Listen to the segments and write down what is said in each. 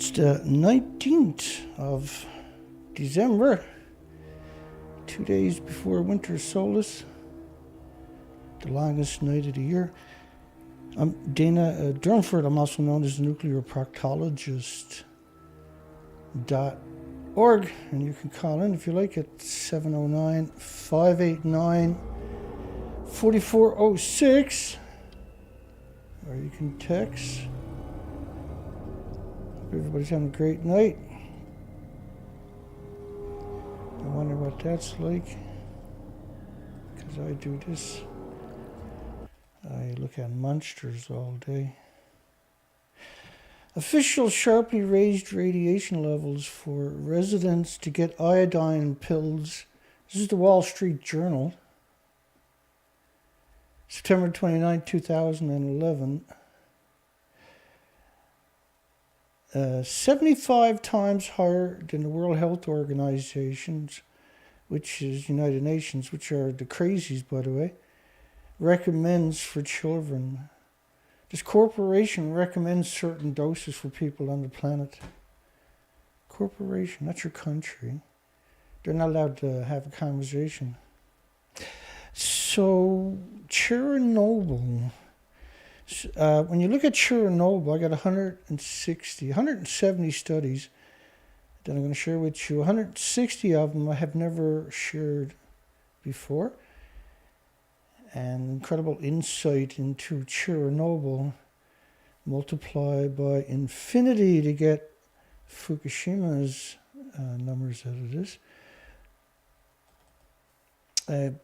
It's the 19th of December, 2 days before winter solstice, the longest night of the year. I'm Dana Durnford. I'm also known as the nuclear proctologist.org, and you can call in if you like at 709-589-4406, or you can text. Hope everybody's having a great night. I wonder what that's like, because I do this. I look at monsters all day. Officials sharply raised radiation levels for residents to get iodine pills. This is the Wall Street Journal. September 29, 2011. 75 times higher than the World Health Organization's, which is United Nations, which are the crazies, by the way, recommends for children. This corporation recommends certain doses for people on the planet. Corporation, that's your country. They're not allowed to have a conversation. So, Chernobyl. When you look at Chernobyl, I got 170 studies that I'm going to share with you. 160 of them I have never shared before. And incredible insight into Chernobyl, multiplied by infinity to get Fukushima's numbers out of this.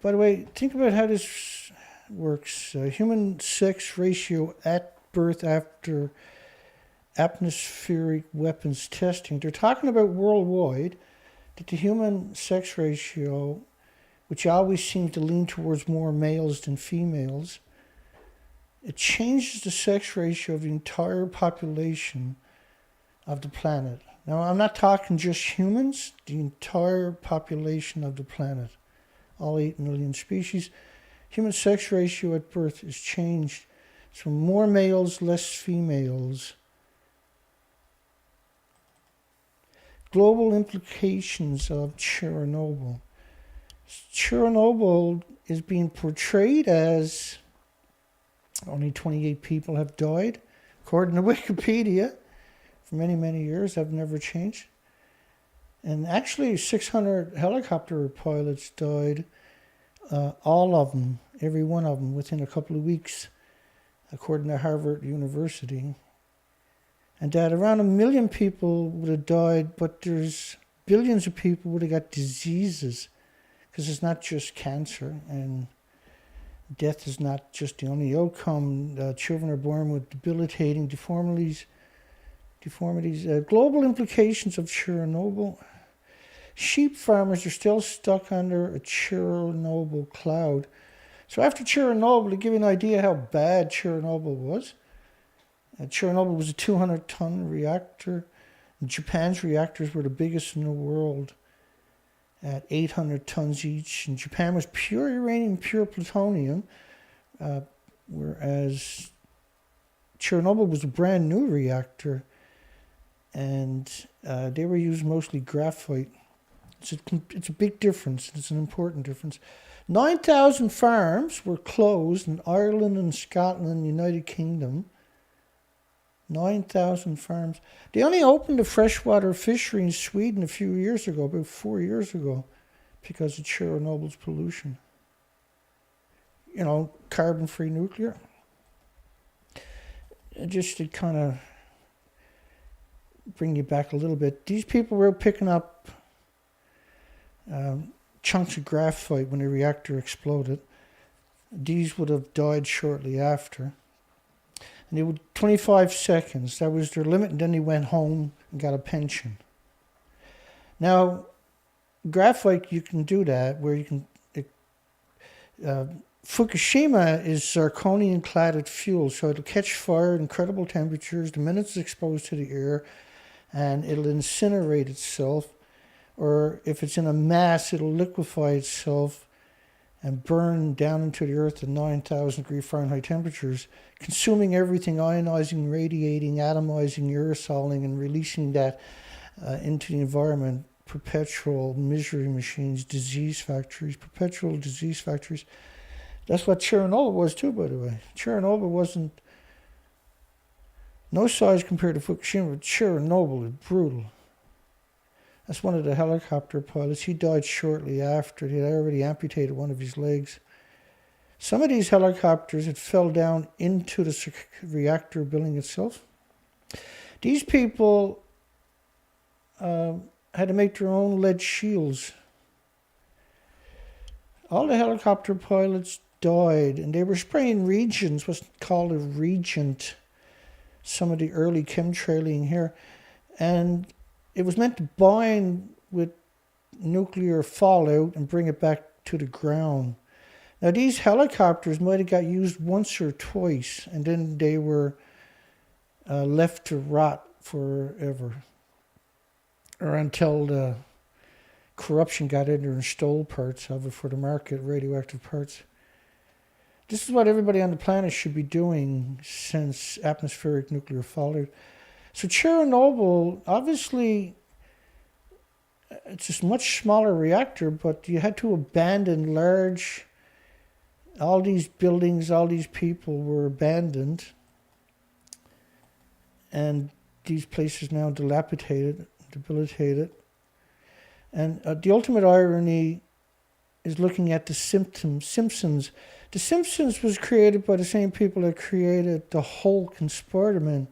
By the way, think about how this works. Human sex ratio at birth after atmospheric weapons testing. They're talking about worldwide that the human sex ratio, which always seems to lean towards more males than females, it changes the sex ratio of the entire population of the planet. Now, I'm not talking just humans, the entire population of the planet, all 8 million species. Human sex ratio at birth is changed. So more males, less females. Global implications of Chernobyl. Chernobyl is being portrayed as only 28 people have died, according to Wikipedia. For many, many years, have never changed. And actually, 600 helicopter pilots died. All of them, every one of them, within a couple of weeks, according to Harvard University. And that around 1 million people would have died, but there's billions of people would have got diseases, because it's not just cancer, and death is not just the only outcome. Children are born with debilitating deformities. Global implications of Chernobyl. Sheep farmers are still stuck under a Chernobyl cloud. So after Chernobyl, to give you an idea how bad Chernobyl was, Chernobyl was a 200-ton reactor. Japan's reactors were the biggest in the world at 800 tons each. And Japan was pure uranium, pure plutonium, whereas Chernobyl was a brand new reactor, and they were using mostly graphite. It's a big difference. It's an important difference. 9,000 farms were closed in Ireland and Scotland and the United Kingdom. 9,000 farms. They only opened a freshwater fishery in Sweden a few years ago, about 4 years ago, because of Chernobyl's pollution. You know, carbon-free nuclear. Just to kind of bring you back a little bit. These people were picking up chunks of graphite when the reactor exploded. These would have died shortly after. And they would 25 seconds. That was their limit, and then they went home and got a pension. Now, graphite, you can do that, where you can... Fukushima is zirconium-cladded fuel, so it'll catch fire at incredible temperatures the minute it's exposed to the air, and it'll incinerate itself. Or if it's in a mass, it'll liquefy itself and burn down into the earth at 9,000 degree Fahrenheit temperatures, consuming everything, ionizing, radiating, atomizing, aerosoling, and releasing that into the environment. Perpetual misery machines, disease factories, perpetual disease factories. That's what Chernobyl was too, by the way. Chernobyl wasn't no size compared to Fukushima, but Chernobyl is brutal. That's one of the helicopter pilots. He died shortly after. He had already amputated one of his legs. Some of these helicopters, it fell down into the reactor building itself. These people had to make their own lead shields. All the helicopter pilots died, and they were spraying reagents, what's called a reagent, some of the early chemtrailing here, and it was meant to bind with nuclear fallout and bring it back to the ground. Now, these helicopters might have got used once or twice, and then they were left to rot forever, or until the corruption got in there and stole parts of it for the market, radioactive parts. This is what everybody on the planet should be doing since atmospheric nuclear fallout. So Chernobyl, obviously, it's a much smaller reactor, but you had to abandon all these buildings, all these people were abandoned. And these places now dilapidated, debilitated. And the ultimate irony is looking at the Simpsons. The Simpsons was created by the same people that created the Hulk and Spider-Man,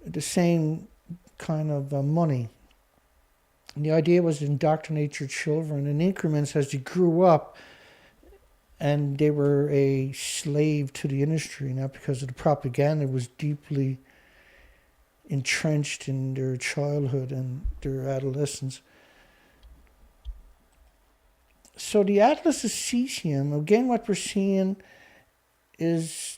the same kind of money. And the idea was to indoctrinate your children in increments as they grew up, and they were a slave to the industry, not because of the propaganda was deeply entrenched in their childhood and their adolescence. So the Atlas of Cesium, again, what we're seeing is,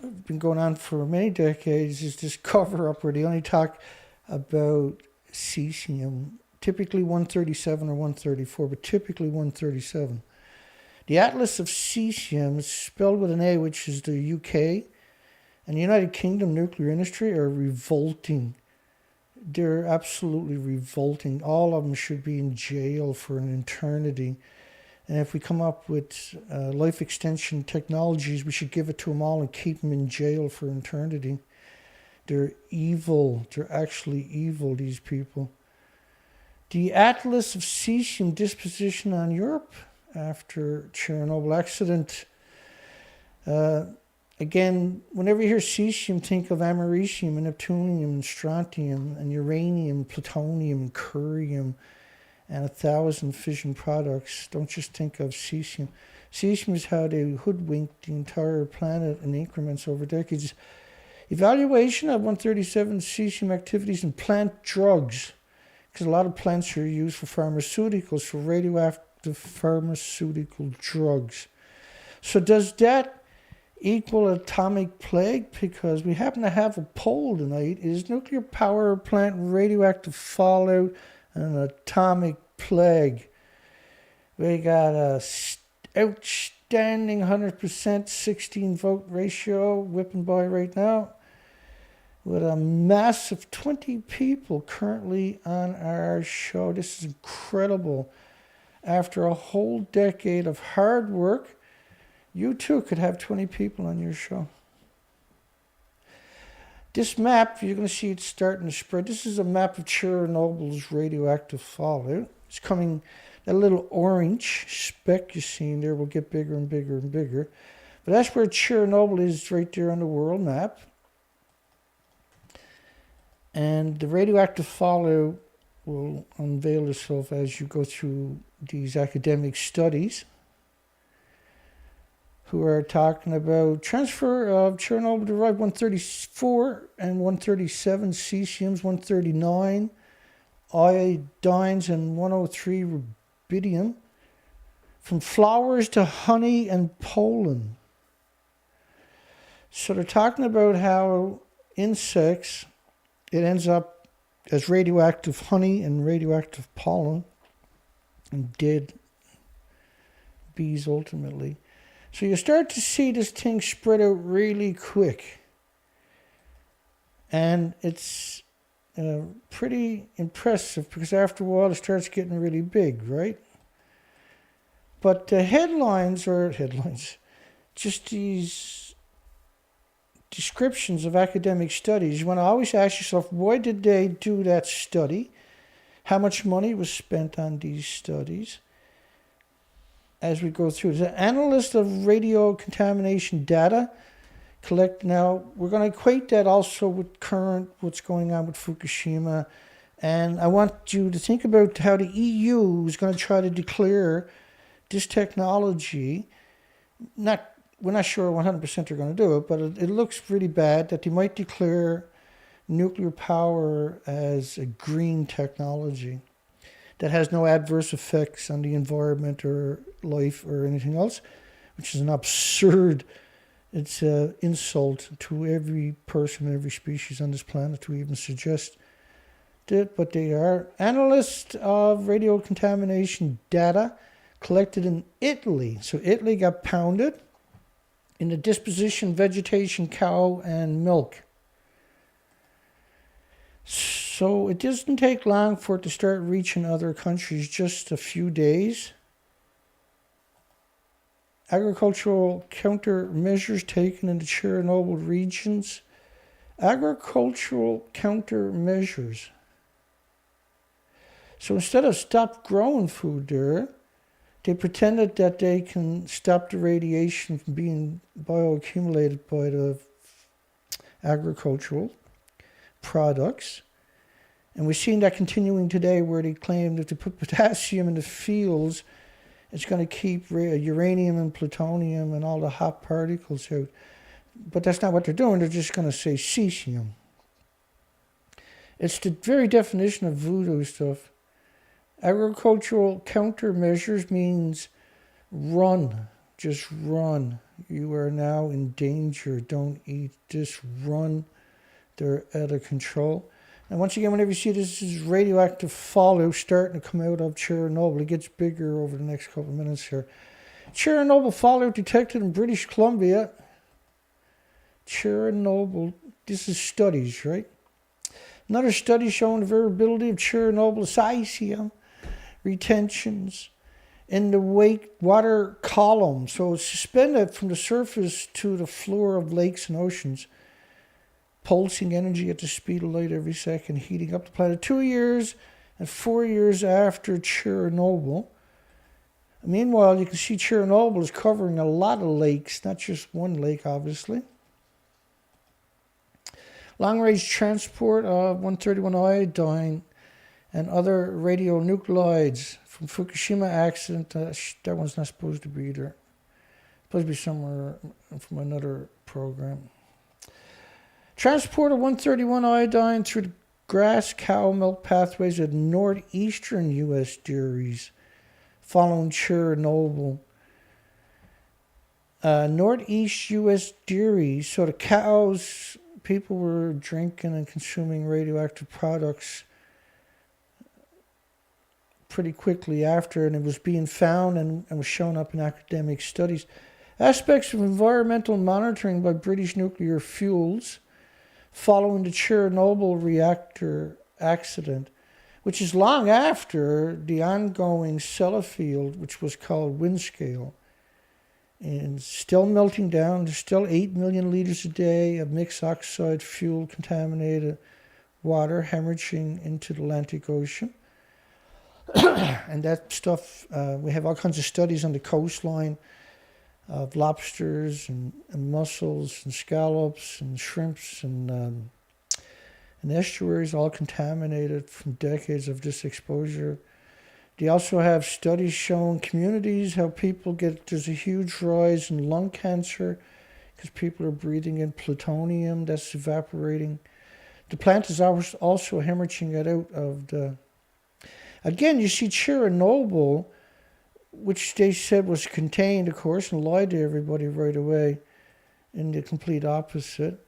been going on for many decades, is this cover-up where they only talk about cesium, typically 137 or 134, but typically 137. The Atlas of Cesium is spelled with an A, which is the UK, and the United Kingdom nuclear industry are revolting. They're absolutely revolting. All of them should be in jail for an eternity. And if we come up with life extension technologies, we should give it to them all and keep them in jail for eternity. They're evil. They're actually evil, these people. The Atlas of Cesium disposition on Europe after Chernobyl accident. Again, whenever you hear cesium, think of americium and neptunium and strontium and uranium, plutonium, and curium, and 1,000 fission products. Don't just think of cesium. Cesium is how they hoodwinked the entire planet in increments over decades. Evaluation of 137 cesium activities in plant drugs, because a lot of plants are used for pharmaceuticals, for radioactive pharmaceutical drugs. So does that equal atomic plague? Because we happen to have a poll tonight. Is nuclear power plant radioactive fallout an atomic plague? We got a outstanding 100% 16 vote ratio whipping by right now, with a massive 20 people currently on our show. This is incredible. After a whole decade of hard work, you too could have 20 people on your show. This map, you're going to see it starting to spread. This is a map of Chernobyl's radioactive fallout. It's coming, that little orange speck you see in there will get bigger and bigger and bigger. But that's where Chernobyl is, right there on the world map. And the radioactive fallout will unveil itself as you go through these academic studies, who are talking about transfer of Chernobyl-derived 134 and 137 cesiums, 139 iodines, and 103 rubidium from flowers to honey and pollen. So they're talking about how insects, it ends up as radioactive honey and radioactive pollen and dead bees ultimately. So you start to see this thing spread out really quick. And it's pretty impressive because after a while it starts getting really big, right? But the headlines, just these descriptions of academic studies, you want to always ask yourself, why did they do that study? How much money was spent on these studies? As we go through, the analyst of radio contamination data now we're going to equate that also with what's going on with Fukushima, and I want you to think about how the EU is going to try to declare this technology. We're not sure 100% they're going to do it, but it looks really bad that they might declare nuclear power as a green technology that has no adverse effects on the environment or life or anything else, which is an absurd. It's an insult to every person, every species on this planet to even suggest it, but they are. Analysts of radio contamination data collected in Italy. So Italy got pounded in the disposition, vegetation, cow, and milk. So it doesn't take long for it to start reaching other countries, just a few days. Agricultural countermeasures taken in the Chernobyl regions. Agricultural countermeasures. So instead of stop growing food there, they pretended that they can stop the radiation from being bioaccumulated by the agricultural products. And we're seeing that continuing today, where they claim that if they put potassium in the fields, it's going to keep uranium and plutonium and all the hot particles out. But that's not what they're doing. They're just going to say cesium. It's the very definition of voodoo stuff. Agricultural countermeasures means run. Just run. You are now in danger. Don't eat this. Run. They're out of control. And once again, whenever you see this is radioactive fallout starting to come out of Chernobyl, it gets bigger over the next couple of minutes here. Chernobyl fallout detected in British Columbia. Chernobyl, this is studies, right? Another study showing the variability of Chernobyl Cesium retentions in the water column. So it's suspended from the surface to the floor of lakes and oceans, pulsing energy at the speed of light every second, heating up the planet. 2 years and 4 years after Chernobyl. Meanwhile, you can see Chernobyl is covering a lot of lakes, not just one lake, obviously. Long-range transport of 131 iodine and other radionuclides from Fukushima accident. That one's not supposed to be there. It's supposed to be somewhere from another program. Transport of 131 iodine through the grass cow milk pathways at northeastern U.S. dairies following Chernobyl. Northeast U.S. dairies, so the cows, people were drinking and consuming radioactive products pretty quickly after, and it was being found and was shown up in academic studies. Aspects of environmental monitoring by British nuclear fuels following the Chernobyl reactor accident, which is long after the ongoing Sellafield, which was called Windscale, and still melting down. There's still 8 million liters a day of mixed oxide fuel contaminated water hemorrhaging into the Atlantic Ocean. And that stuff, we have all kinds of studies on the coastline of lobsters and mussels and scallops and shrimps and estuaries all contaminated from decades of this exposure. They also have studies showing communities how there's a huge rise in lung cancer because people are breathing in plutonium that's evaporating. The plant is also hemorrhaging it out of the... Again, you see Chernobyl, which they said was contained, of course, and lied to everybody right away, in the complete opposite.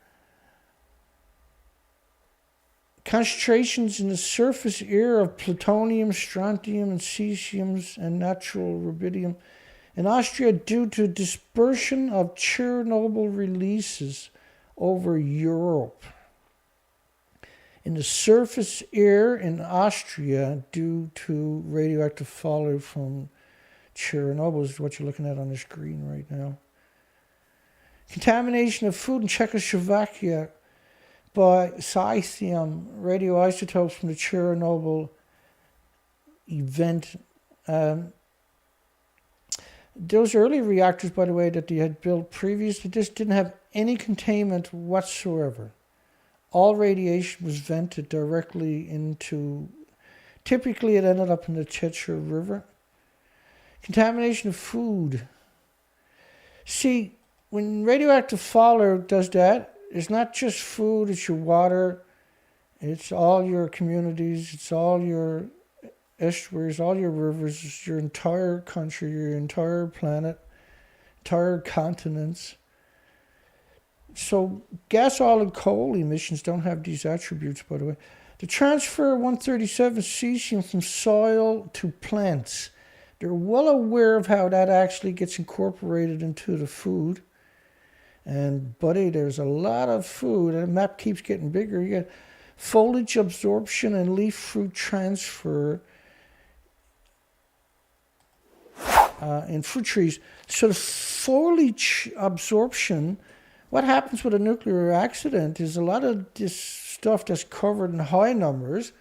Concentrations in the surface air of plutonium, strontium, and cesium, and natural rubidium In Austria, due to dispersion of Chernobyl releases over Europe. In the surface air in Austria, due to radioactive fallout from Chernobyl, is what you're looking at on the screen right now. Contamination of food in Czechoslovakia by Cesium radioisotopes from the Chernobyl event. Those early reactors, by the way, that they had built previously, just didn't have any containment whatsoever. All radiation was vented directly into, typically it ended up in the Chechnya River. Contamination of food. See, when radioactive fallout does that, it's not just food, it's your water, it's all your communities, it's all your estuaries, all your rivers, it's your entire country, your entire planet, entire continents. So gas, oil, and coal emissions don't have these attributes, by the way. The transfer of 137 cesium from soil to plants. They're well aware of how that actually gets incorporated into the food. And buddy, there's a lot of food, and the map keeps getting bigger. You get foliage absorption and leaf fruit transfer in fruit trees. So the foliage absorption, what happens with a nuclear accident is a lot of this stuff that's covered in high numbers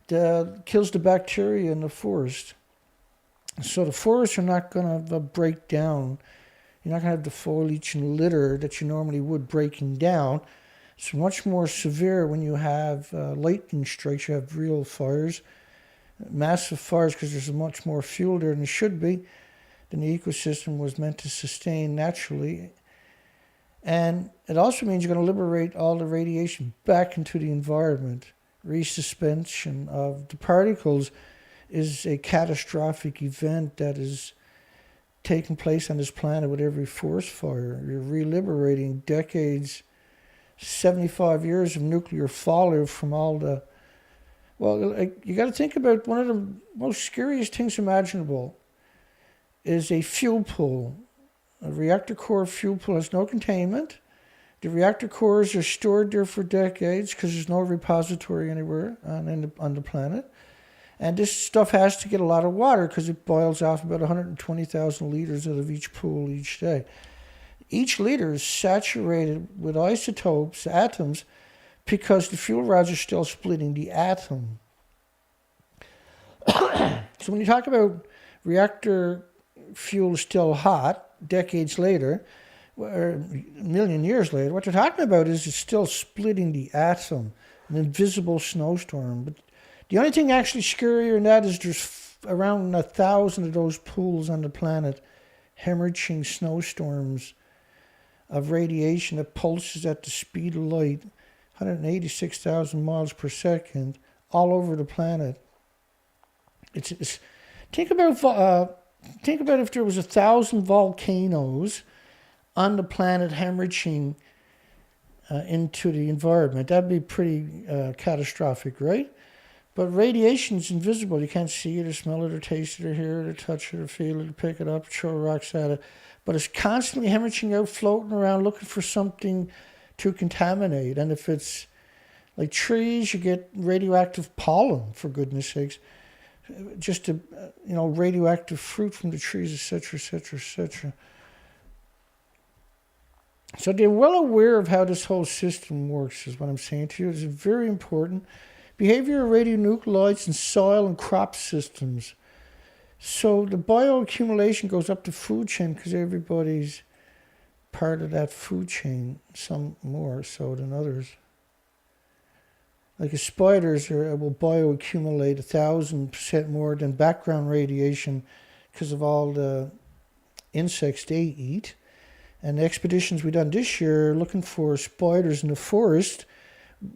that kills the bacteria in the forest. So the forests are not going to break down. You're not going to have the foliage and litter that you normally would breaking down. It's much more severe when you have lightning strikes. You have real fires, massive fires, because there's much more fuel there than there should be, than the ecosystem was meant to sustain naturally. And it also means you're going to liberate all the radiation back into the environment. Resuspension of the particles is a catastrophic event that is taking place on this planet with every forest fire. You're reliberating decades, 75 years of nuclear fallout from all the... Well, you got to think about one of the most scariest things imaginable is a fuel pool. A reactor core fuel pool has no containment. The reactor cores are stored there for decades because there's no repository anywhere on the planet. And this stuff has to get a lot of water because it boils off about 120,000 liters out of each pool each day. Each liter is saturated with isotopes, atoms, because the fuel rods are still splitting the atom. So when you talk about reactor fuel still hot, decades later, or a million years later, what they're talking about is it's still splitting the atom, an invisible snowstorm. But the only thing actually scarier than that is there's around 1,000 of those pools on the planet, hemorrhaging snowstorms of radiation that pulses at the speed of light, 186,000 miles per second, all over the planet. It's think about if there was 1,000 volcanoes on the planet hemorrhaging into the environment. That'd be pretty catastrophic, right? But radiation's invisible. You can't see it or smell it or taste it or hear it or touch it or feel it or pick it up, throw rocks at it. But it's constantly hemorrhaging out, floating around, looking for something to contaminate. And if it's like trees, you get radioactive pollen, for goodness sakes. Just radioactive fruit from the trees, etc., etc., etc. So they're well aware of how this whole system works, is what I'm saying to you. It's very important. Behavior of radionuclides in soil and crop systems. So the bioaccumulation goes up the food chain because everybody's part of that food chain, some more so than others. Like spiders will bioaccumulate 1,000% more than background radiation because of all the insects they eat. And the expeditions we done this year looking for spiders in the forest,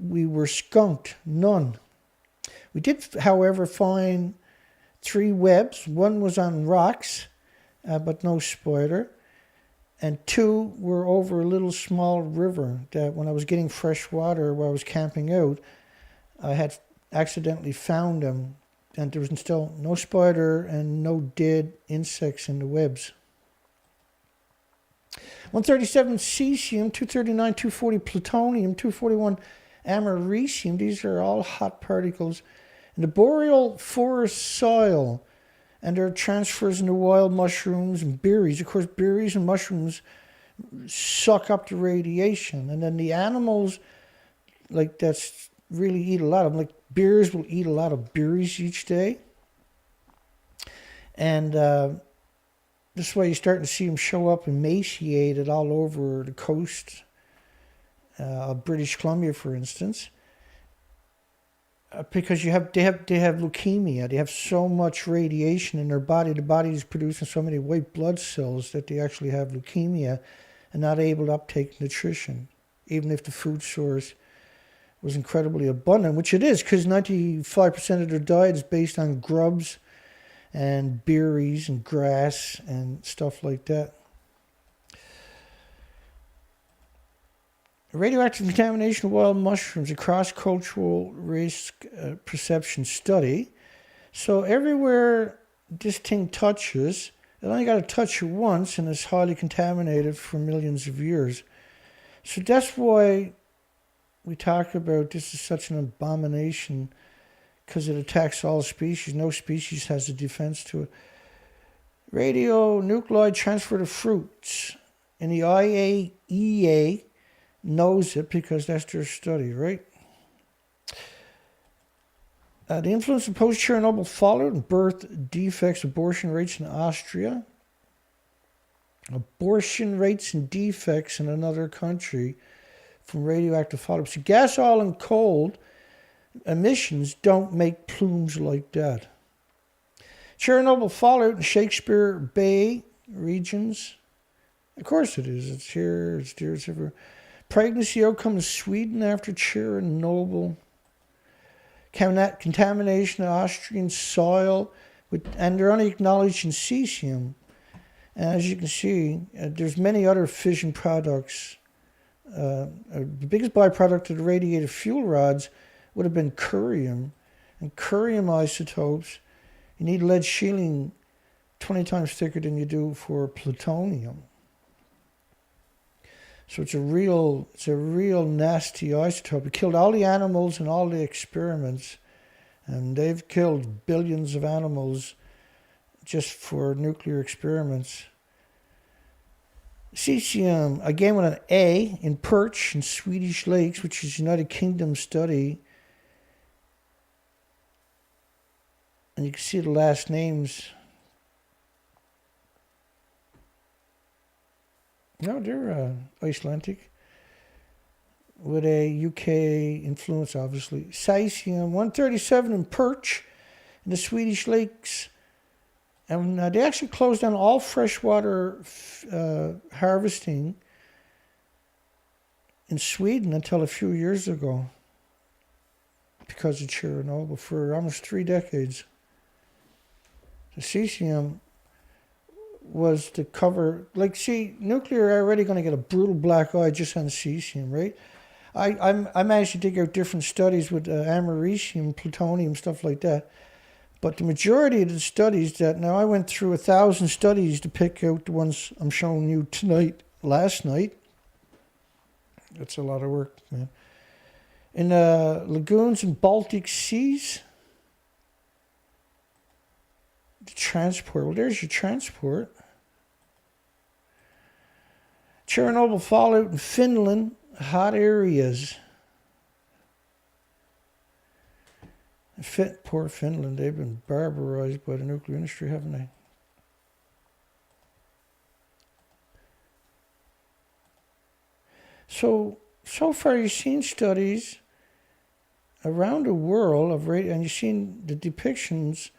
we were skunked, none. We did, however, find 3 webs. One was on rocks, but no spider. And 2 were over a little small river that when I was getting fresh water while I was camping out, I had accidentally found them, and there was still no spider and no dead insects in the webs. 137 cesium, 239, 240 plutonium, 241 americium. These are all hot particles in the boreal forest soil, and there are transfers into wild mushrooms and berries. Of course, berries and mushrooms suck up the radiation, and then the animals that's really eat a lot of them. Like bears will eat a lot of berries each day, and this is why you're starting to see them show up emaciated all over the coast of British Columbia, for instance, because they have leukemia. They have so much radiation in their body. The body is producing so many white blood cells that they actually have leukemia and not able to uptake nutrition, even if the food source was incredibly abundant, which it is, because 95% of their diet is based on grubs and berries and grass and stuff like that. Radioactive contamination of wild mushrooms, a cross-cultural risk perception study. So everywhere this thing touches, it only got to touch it once, and it's highly contaminated for millions of years. So that's why we talk about this is such an abomination, because it attacks all species. No species has a defense to it. Radionuclide transfer to fruits. And the IAEA knows it because that's their study, right? The influence of post-Chernobyl fallout and birth defects, abortion rates in Austria. Abortion rates and defects in another country from radioactive fallout. So gas, oil, and coal emissions don't make plumes like that. Chernobyl fallout in Shakespeare Bay regions. Of course it is. It's here, it's there, it's everywhere. Pregnancy outcome in Sweden after Chernobyl. Contamination of Austrian soil, and they're only acknowledging cesium. And as you can see, there's many other fission products. The biggest byproduct of the radiated fuel rods would have been curium. And curium isotopes, you need lead shielding 20 times thicker than you do for plutonium. So it's a real nasty isotope. It killed all the animals in all the experiments, and they've killed billions of animals just for nuclear experiments. Cesium, again with an A, in perch in Swedish lakes, which is United Kingdom study. And you can see the last names. No, they're Icelandic, with a UK influence, obviously. Cesium, 137 in perch in the Swedish lakes. And they actually closed down all freshwater harvesting in Sweden until a few years ago because of Chernobyl for almost 3 decades. The cesium was to cover, nuclear are already going to get a brutal black eye just on cesium, right? I managed to dig out different studies with americium, plutonium, stuff like that. But the majority of the studies now I went through 1,000 studies to pick out the ones I'm showing you last night. That's a lot of work, man. In lagoons and Baltic seas. The transport, well, there's your transport. Chernobyl fallout in Finland, hot areas. Poor Finland, they've been barbarized by the nuclear industry, haven't they? So far you've seen studies around the world and you've seen the depictions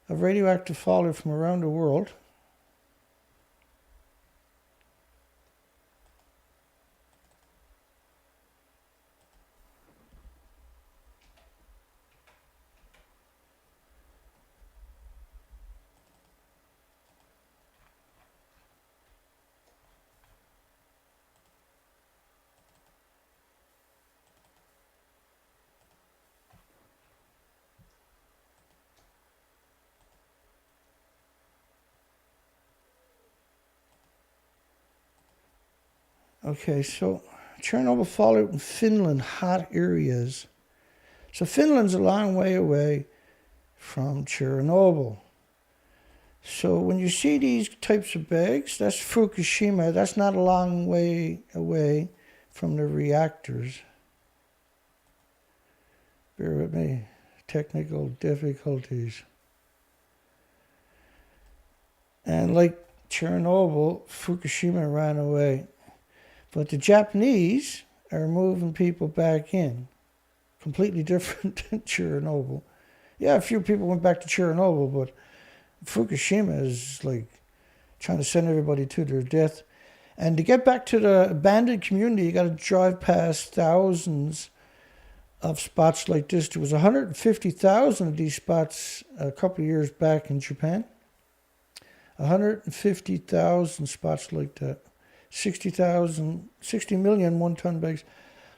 of radioactive fallout from around the world. Okay, so Chernobyl fallout in Finland, hot areas. So Finland's a long way away from Chernobyl. So when you see these types of bags, that's Fukushima. That's not a long way away from the reactors. Bear with me. Technical difficulties. And like Chernobyl, Fukushima ran away. But the Japanese are moving people back in. Completely different than Chernobyl. Yeah, a few people went back to Chernobyl, but Fukushima is like trying to send everybody to their death. And to get back to the abandoned community, you got to drive past thousands of spots like this. There was 150,000 of these spots a couple of years back in Japan. 150,000 spots like that. 60 million one-ton bags.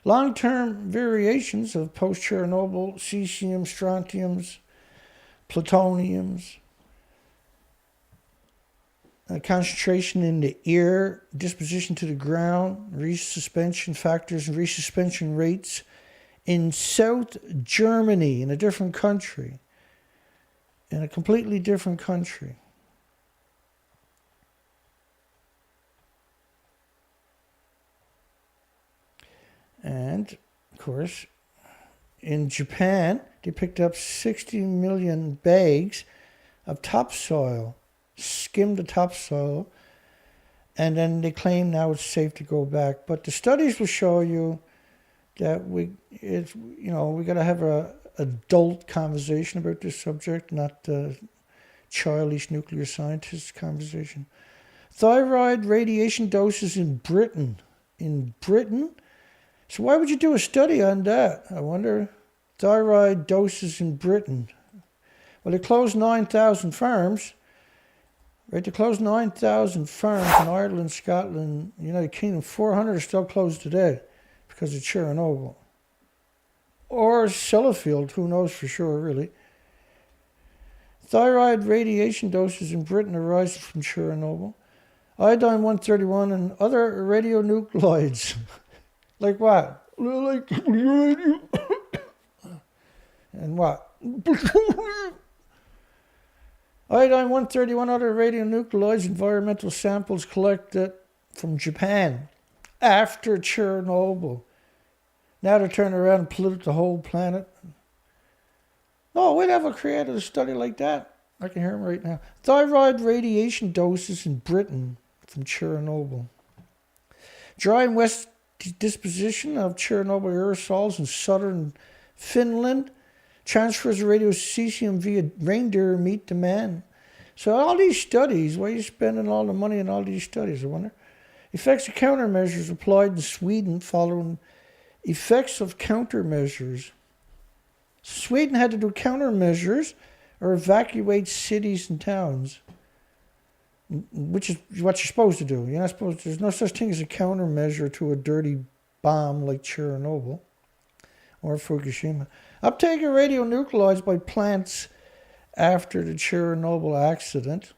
Long-term variations of post-Chernobyl cesium, strontiums, plutoniums, concentration in the air, disposition to the ground, resuspension factors and resuspension rates in South Germany, in a different country, in a completely different country. And, of course, in Japan, they picked up 60 million bags of topsoil, skimmed the topsoil, and then they claim now it's safe to go back. But the studies will show you that we got to have a adult conversation about this subject, not the childish nuclear scientist conversation. Thyroid radiation doses in Britain. In Britain? So why would you do a study on that? I wonder. Thyroid doses in Britain. Well, they closed 9,000 farms. Right, they closed 9,000 farms in Ireland, Scotland, United Kingdom. 400 are still closed today because of Chernobyl. Or Sellafield, who knows for sure, really. Thyroid radiation doses in Britain arise from Chernobyl. Iodine-131 and other radionuclides. Like what? Like and what? Iodine-131 other radionuclides, environmental samples collected from Japan after Chernobyl. Now they're turning around and pollute the whole planet. No, we never created a study like that. I can hear him right now. Thyroid radiation doses in Britain from Chernobyl. Dry and west disposition of Chernobyl aerosols in southern Finland. Transfers of radiocesium via reindeer meat to man. So all these studies, why are you spending all the money on all these studies, I wonder? Effects of countermeasures applied in Sweden following effects of countermeasures. Sweden had to do countermeasures or evacuate cities and towns, which is what you're supposed to do. You're not supposed to, there's no such thing as a countermeasure to a dirty bomb like Chernobyl or Fukushima. Uptake of radionuclides by plants after the Chernobyl accident.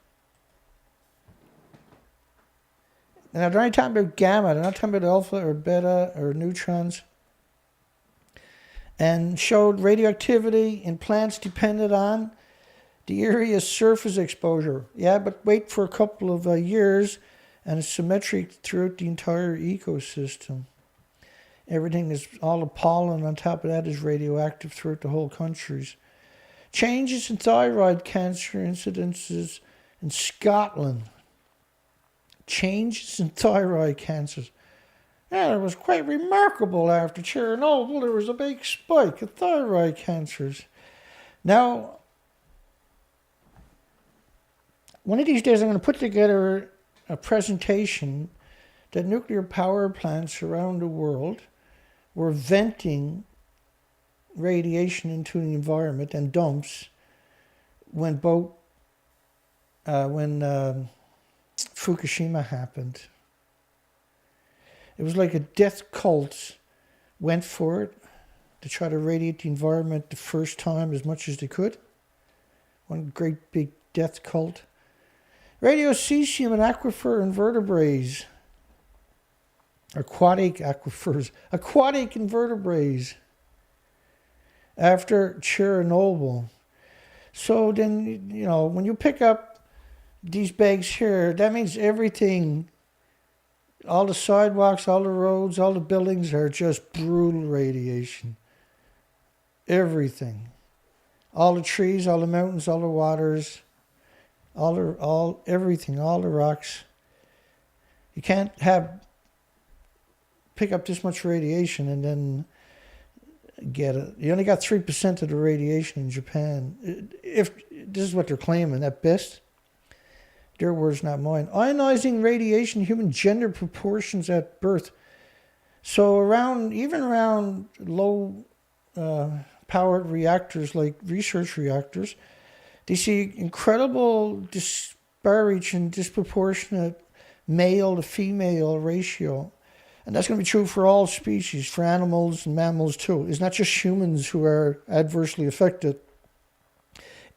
Now, they're only talking about gamma. They're not talking about alpha or beta or neutrons. And showed radioactivity in plants depended on the area's surface exposure. Yeah, but wait for a couple of years and it's symmetric throughout the entire ecosystem. Everything is, all the pollen on top of that is radioactive throughout the whole countries. Changes in thyroid cancer incidences in Scotland. Changes in thyroid cancers. Yeah, it was quite remarkable after Chernobyl. There was a big spike of thyroid cancers. Now, one of these days I'm going to put together a presentation that nuclear power plants around the world were venting radiation into the environment and dumps when Fukushima happened. It was like a death cult went for it to try to radiate the environment the first time as much as they could. One great big death cult. Radiocesium in aquifer invertebrates. aquatic aquifers, aquatic invertebrates after Chernobyl. So then, you know, when you pick up these bags here, that means everything, all the sidewalks, all the roads, all the buildings are just brutal radiation. Everything. All the trees, all the mountains, all the waters, everything, all the rocks. You can't pick up this much radiation and then get it. You only got 3% of the radiation in Japan. If this is what they're claiming at best. Their words, not mine. Ionizing radiation, human gender proportions at birth. So even around low powered reactors like research reactors, they see incredible disparity and disproportionate male to female ratio. And that's going to be true for all species, for animals and mammals too. It's not just humans who are adversely affected.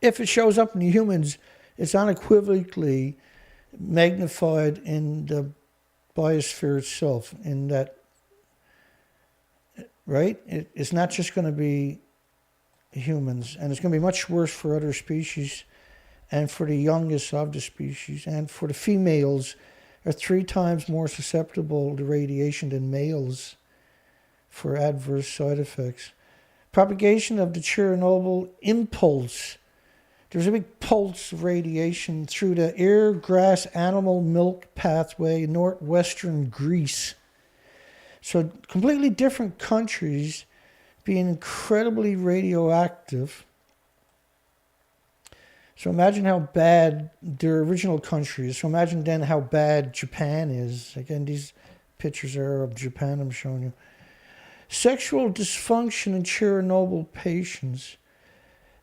If it shows up in humans, it's unequivocally magnified in the biosphere itself, in that, right? It's not just going to be humans, and it's going to be much worse for other species, and for the youngest of the species, and for the females are 3 times more susceptible to radiation than males for adverse side effects. Propagation of the Chernobyl impulse. There's a big pulse of radiation through the air, grass, animal milk pathway, northwestern Greece. So completely different countries being incredibly radioactive. So imagine how bad their original country is. So imagine then how bad Japan is. Again, these pictures are of Japan I'm showing you. Sexual dysfunction in Chernobyl patients.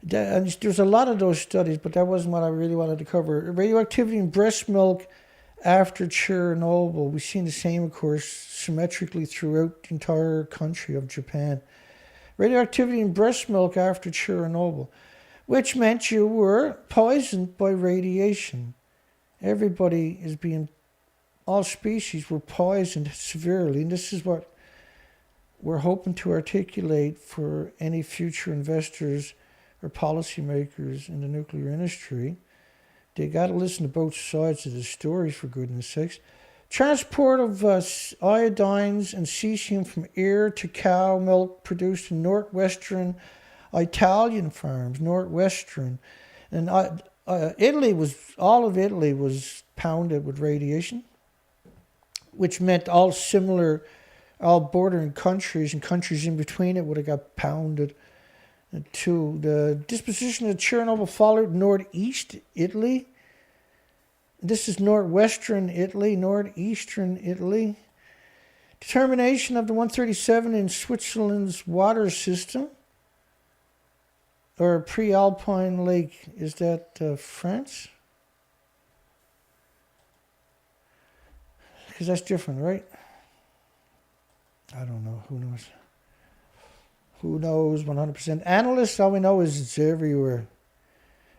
There's a lot of those studies, but that wasn't what I really wanted to cover. Radioactivity in breast milk after Chernobyl. We've seen the same, of course, symmetrically throughout the entire country of Japan. Radioactivity in breast milk after Chernobyl, which meant you were poisoned by radiation. Everybody is all species were poisoned severely, and this is what we're hoping to articulate for any future investors or policymakers in the nuclear industry. They got to listen to both sides of the story, for goodness sakes. Transport of iodines and cesium from air to cow milk produced in northwestern Italian farms, northwestern. And all of Italy was pounded with radiation, which meant all bordering countries and countries in between it would have got pounded too. The disposition of Chernobyl Fallout northeast Italy. This is northwestern Italy, northeastern Italy. Determination of the 137 in Switzerland's water system. Or pre-alpine lake. Is that France? Because that's different, right? I don't know. Who knows? Who knows 100%? Analysts, all we know is it's everywhere.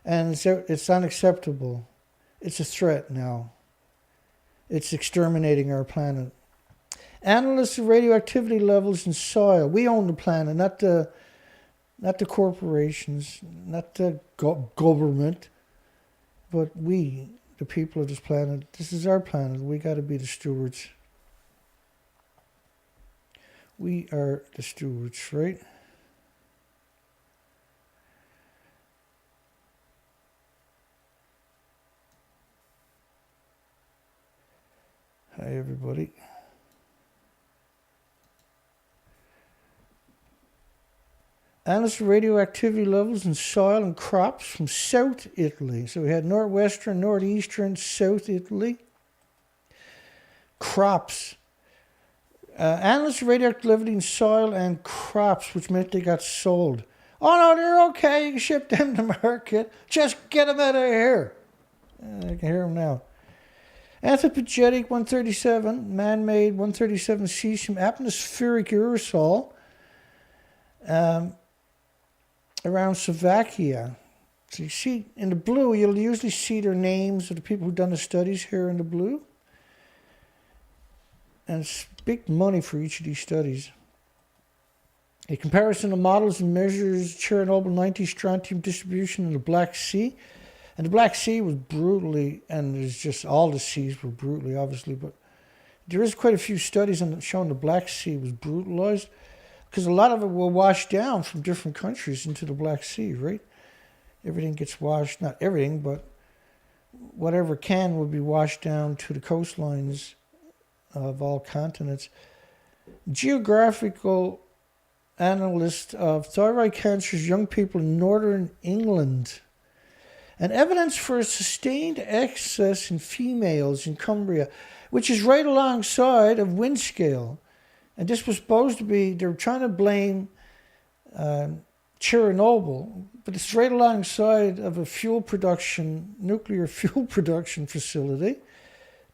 And it's unacceptable. It's a threat now. It's exterminating our planet. Analysts of radioactivity levels in soil. We own the planet, not the corporations, not the government, but we, the people of this planet. This is our planet. We got to be the stewards. We are the stewards, right? Hi, everybody. Analysis of radioactivity levels in soil and crops from South Italy. So we had northwestern, northeastern, South Italy. Crops. Analysis of radioactivity in soil and crops, which meant they got sold. Oh no, they're okay. You can ship them to market. Just get them out of here. I can hear them now. Anthropogenic 137, man-made 137 cesium atmospheric aerosol around Slovakia. So you see in the blue, you'll usually see their names of the people who've done the studies here in the blue. And it's big money for each of these studies. A comparison of models and measures Chernobyl 90 strontium distribution in the Black Sea. And the Black Sea was brutally, and there's just all the seas were brutally, obviously, but there is quite a few studies showing the Black Sea was brutalized because a lot of it will wash down from different countries into the Black Sea, right? Everything gets washed, not everything, but whatever can will be washed down to the coastlines of all continents. Geographical analyst of thyroid cancers, young people in northern England. And evidence for a sustained excess in females in Cumbria, which is right alongside of wind scale. And this was supposed to be, they were trying to blame Chernobyl, but it's right alongside of a nuclear fuel production facility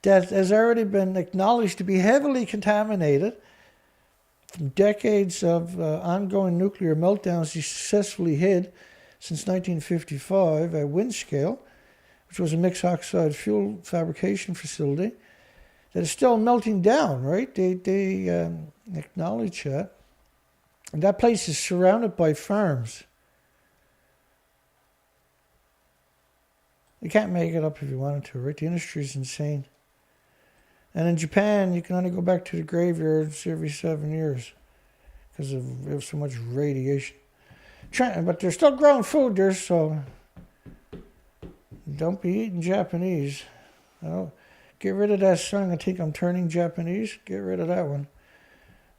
that has already been acknowledged to be heavily contaminated from decades of ongoing nuclear meltdowns he successfully hid since 1955 at Windscale, which was a mixed oxide fuel fabrication facility that is still melting down, right? They acknowledge that. And that place is surrounded by farms. You can't make it up if you wanted to, right? The industry is insane. And in Japan, you can only go back to the graveyards every 7 years because of so much radiation. But they're still growing food there, so don't be eating Japanese. Get rid of that song, I think I'm turning Japanese. Get rid of that one.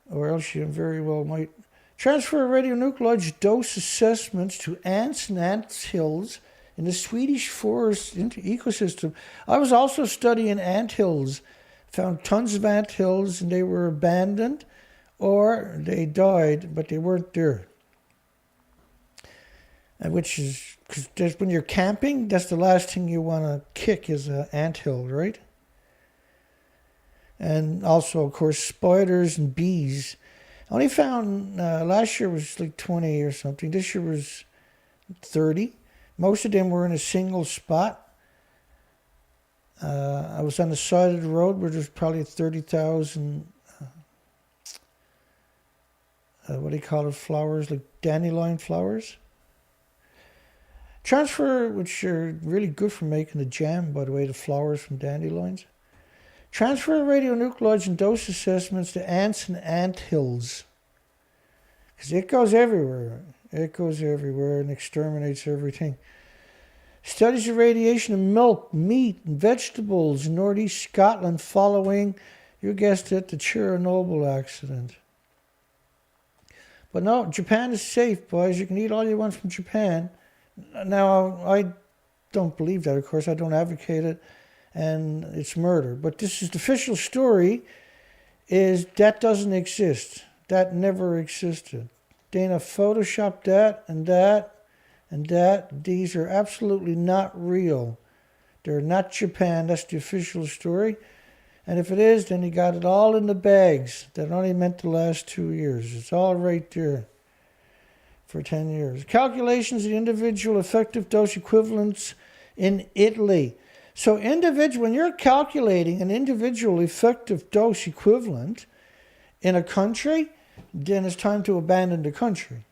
Or else you very well might. Transfer radionuclides dose assessments to ants and anthills in the Swedish forest ecosystem. I was also studying anthills. Found tons of anthills and they were abandoned or they died, but they weren't there. And which is, because when you're camping, that's the last thing you want to kick is an anthill, right? And also, of course, spiders and bees. I only found, last year was like 20 or something. This year was 30. Most of them were in a single spot. I was on the side of the road where there's probably 30,000, what do you call it, flowers, like dandelion flowers. Transfer, which are really good for making the jam, by the way, the flowers from dandelions. Transfer radionuclides and dose assessments to ants and anthills. Because it goes everywhere. It goes everywhere and exterminates everything. Studies of radiation in milk, meat, and vegetables in northeast Scotland following, you guessed it, the Chernobyl accident. But no, Japan is safe, boys. You can eat all you want from Japan. Now, I don't believe that, of course. I don't advocate it, and it's murder. But this is the official story, is that doesn't exist. That never existed. Dana photoshopped that and that. And that these are absolutely not real. They're not Japan. That's the official story. And if it is, then he got it all in the bags. That only meant the last 2 years. It's all right there for 10 years. Calculations of the individual effective dose equivalents in Italy. So when you're calculating an individual effective dose equivalent in a country, then it's time to abandon the country.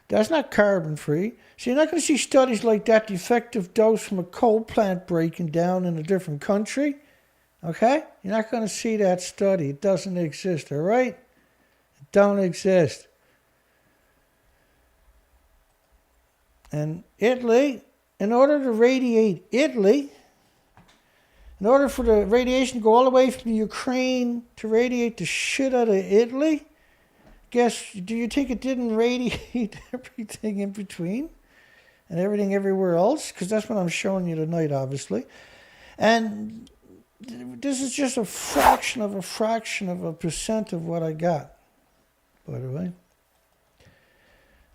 That's not carbon free. So you're not going to see studies like that, the effective dose from a coal plant breaking down in a different country. Okay? You're not going to see that study. It doesn't exist, all right? It don't exist. And Italy, in order to radiate Italy, in order for the radiation to go all the way from Ukraine to radiate the shit out of Italy, do you think it didn't radiate everything in between and everything everywhere else? Because that's what I'm showing you tonight, obviously. And this is just a fraction of a percent of what I got, by the way,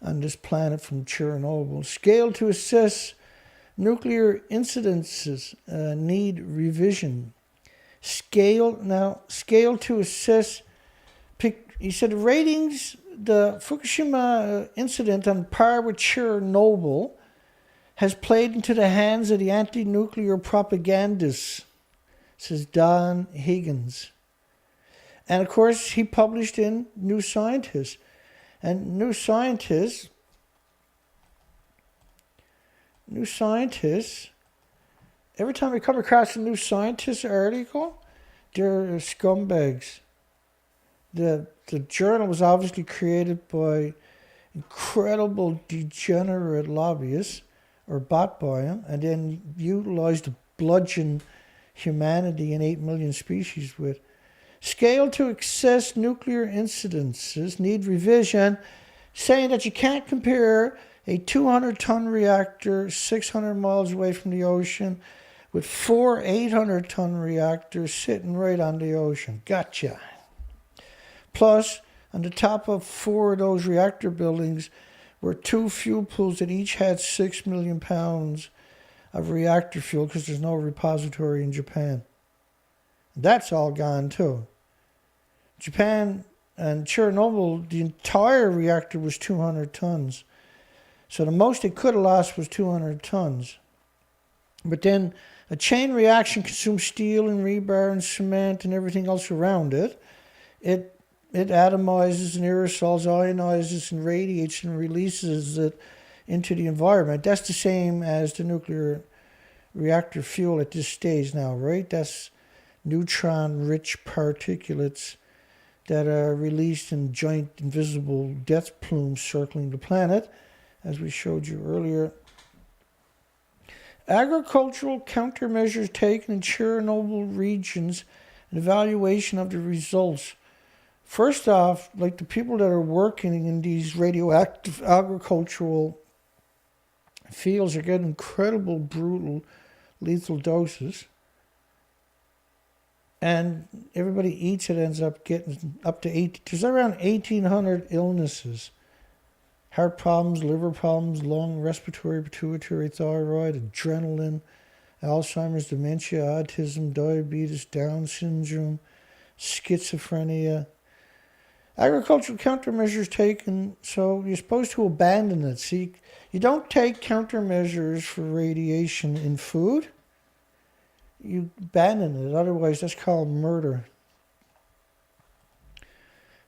on this planet from Chernobyl. Scale to assess nuclear incidences need revision. Scale to assess. He said ratings the Fukushima incident on par with Chernobyl has played into the hands of the anti-nuclear propagandists. says Don Higgins. And of course, he published in New Scientist. And New Scientist, every time I come across a New Scientist article, they're scumbags. The journal was obviously created by incredible degenerate lobbyists, or bought by them, and then utilized to bludgeon humanity and 8 million species with. Scale to excess nuclear incidences need revision, saying that you can't compare a 200-ton reactor 600 miles away from the ocean with 4 800-ton reactors sitting right on the ocean. Gotcha. Plus, on the top of 4 of those reactor buildings were 2 fuel pools that each had 6 million pounds of reactor fuel because there's no repository in Japan. That's all gone too. Japan and Chernobyl, the entire reactor was 200 tons. So the most it could have lost was 200 tons. But then a chain reaction consumes steel and rebar and cement and everything else around it. It atomizes and aerosols, ionizes and radiates and releases it into the environment. That's the same as the nuclear reactor fuel at this stage now, right? That's neutron-rich particulates that are released in giant invisible death plumes circling the planet, as we showed you earlier. Agricultural countermeasures taken in Chernobyl regions and evaluation of the results. First off, like the people that are working in these radioactive agricultural fields are getting incredible, brutal, lethal doses. And everybody eats it, ends up getting up to 8. There's around 1,800 illnesses. Heart problems, liver problems, lung, respiratory, pituitary, thyroid, adrenaline, Alzheimer's, dementia, autism, diabetes, Down syndrome, schizophrenia. Agricultural countermeasures taken, so you're supposed to abandon it. See, you don't take countermeasures for radiation in food. You abandon it. Otherwise, that's called murder.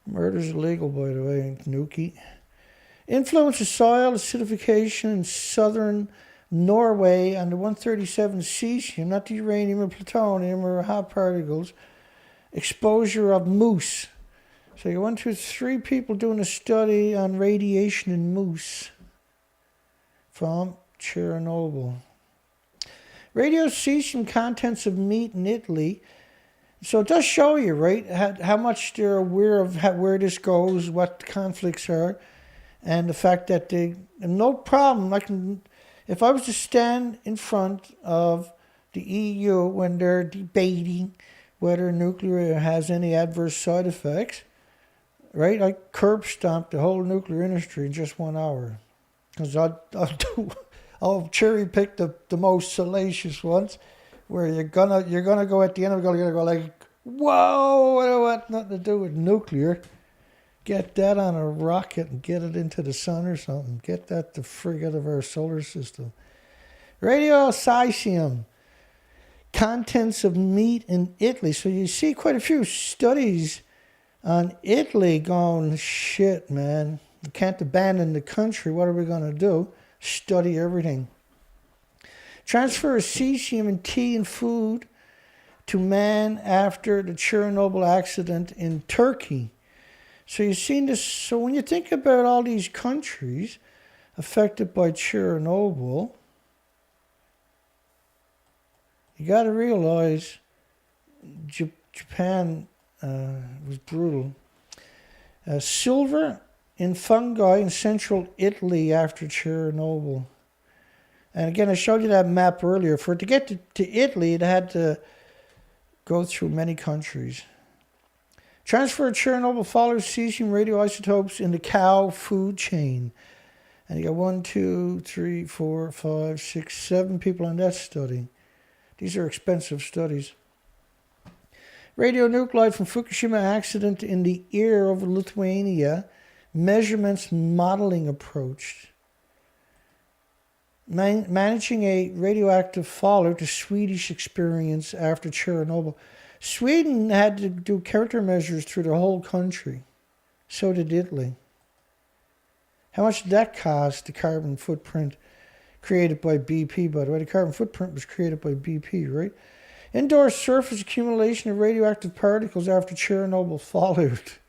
Murder's illegal, by the way, Nuki. Influence of soil acidification in southern Norway on the 137 cesium, not the uranium or plutonium or hot particles. Exposure of moose. So you went through 3 people doing a study on radiation in moose from Chernobyl. Radiocesium contents of meat in Italy. So it does show you, right, how much they're aware of where this goes, what the conflicts are, and the fact that they, no problem, like if I was to stand in front of the EU when they're debating whether nuclear has any adverse side effects, right, I curb stomp the whole nuclear industry in just 1 hour. Because I'll cherry pick the most salacious ones, where you're gonna go at the end of it, you're gonna go like, whoa, I don't want nothing to do with nuclear. Get that on a rocket and get it into the sun or something. Get that the frig out of our solar system. Radiocesium, contents of meat in Italy. So you see quite a few studies on Italy going, shit, man, we can't abandon the country. What are we gonna do? Study everything. Transfer of cesium in tea and food to man after the Chernobyl accident in Turkey. So you've seen this. So when you think about all these countries affected by Chernobyl, you got to realize Japan was brutal. Silver in fungi in central Italy after Chernobyl. And again, I showed you that map earlier. For it to get to Italy, it had to go through many countries. Transfer of Chernobyl follows cesium radioisotopes in the cow food chain. And you got 1, 2, 3, 4, 5, 6, 7 people on that study. These are expensive studies. Radionuclide from Fukushima accident in the air over Lithuania. Measurements modeling approach. Managing a radioactive fallout, the Swedish experience after Chernobyl. Sweden had to do countermeasures through the whole country. So did Italy. How much did that cost, the carbon footprint created by BP, by the way? The carbon footprint was created by BP, right? Indoor surface accumulation of radioactive particles after Chernobyl fallout.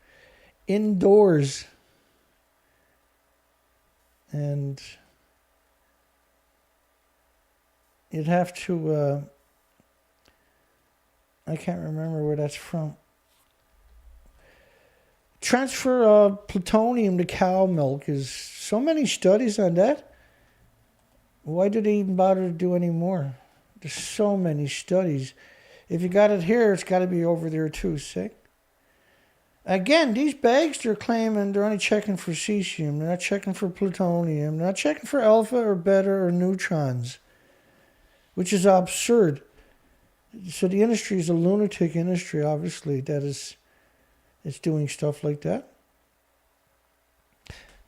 Indoors. And you'd have to, I can't remember where that's from. Transfer of plutonium to cow milk is so many studies on that. Why do they even bother to do any more? There's so many studies. If you got it here, it's got to be over there too, see? Again, these bags, they're claiming they're only checking for cesium. They're not checking for plutonium. They're not checking for alpha or beta or neutrons, which is absurd. So the industry is a lunatic industry, obviously, that is doing stuff like that.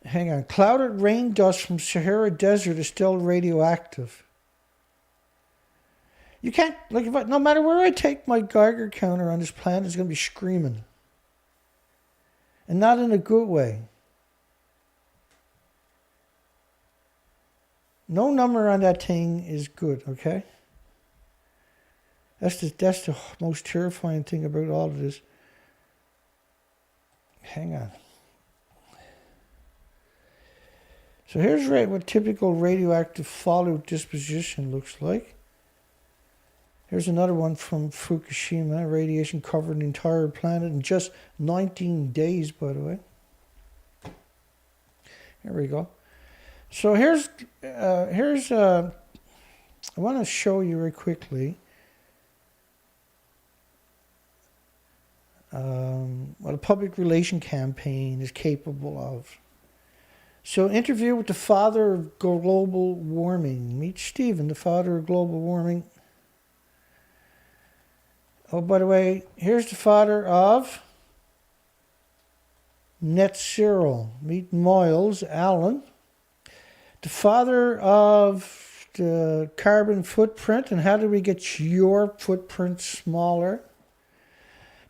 Hang on. Clouded rain dust from Sahara Desert is still radioactive. You can't, like, no matter where I take my Geiger counter on this planet, it's going to be screaming. And not in a good way. No number on that thing is good, okay? That's the most terrifying thing about all of this. Hang on. So here's what typical radioactive fallout disposition looks like. Here's another one from Fukushima. Radiation covered the entire planet in just 19 days, by the way. Here we go. So here's I want to show you very quickly what a public relation campaign is capable of. So, interview with the father of global warming. Meet Stephen, the father of global warming. Oh, by the way, here's the father of net zero. Meet Miles Allen, the father of the carbon footprint and how do we get your footprint smaller.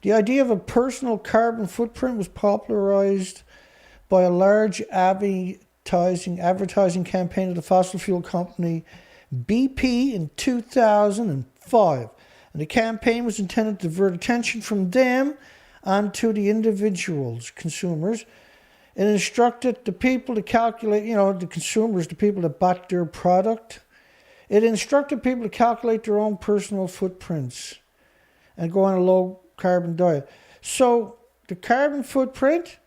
The idea of a personal carbon footprint was popularized by a large advertising campaign of the fossil fuel company BP in 2005. And the campaign was intended to divert attention from them onto the individuals, consumers. It instructed the people to calculate, the consumers, the people that bought their product. It instructed people to calculate their own personal footprints and go on a low carbon diet. So the carbon footprint,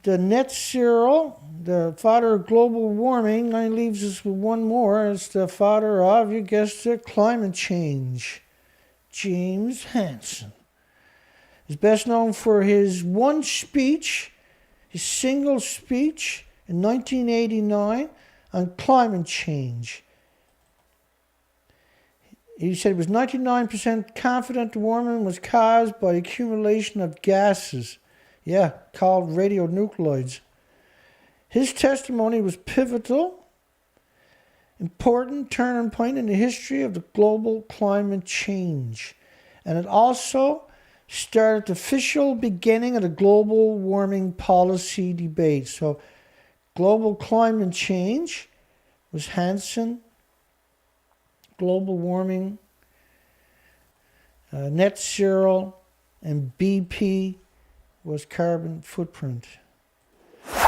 the net zero, the father of global warming, only leaves us with one more. It's the father of, you guessed it, climate change. James Hansen is best known for his one speech, his single speech in 1989 on climate change. He said he was 99% confident the warming was caused by accumulation of gases, called radionuclides. His testimony was pivotal, important turning point in the history of the global climate change. And it also started the official beginning of the global warming policy debate. So global climate change was Hansen, global warming, net zero, and BP was carbon footprint,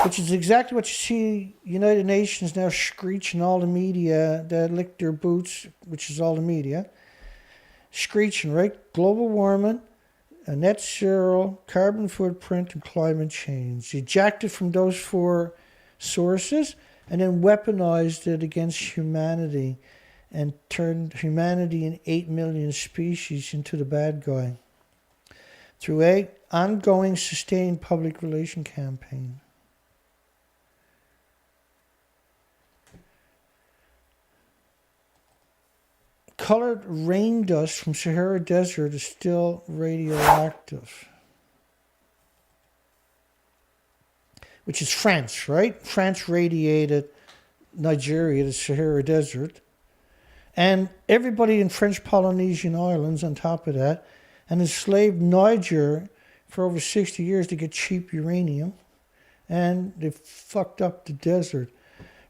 which is exactly what you see United Nations now screeching, all the media that lick their boots, which is all the media, screeching, right? Global warming, a net zero, carbon footprint, and climate change. They jacked it from those four sources and then weaponized it against humanity and turned humanity in 8 million species into the bad guy through an ongoing sustained public relation campaign. Colored rain dust from Sahara Desert is still radioactive. Which is France, right? France radiated Nigeria, the Sahara Desert, and everybody in French Polynesian islands on top of that, and enslaved Niger for over 60 years to get cheap uranium, and they fucked up the desert.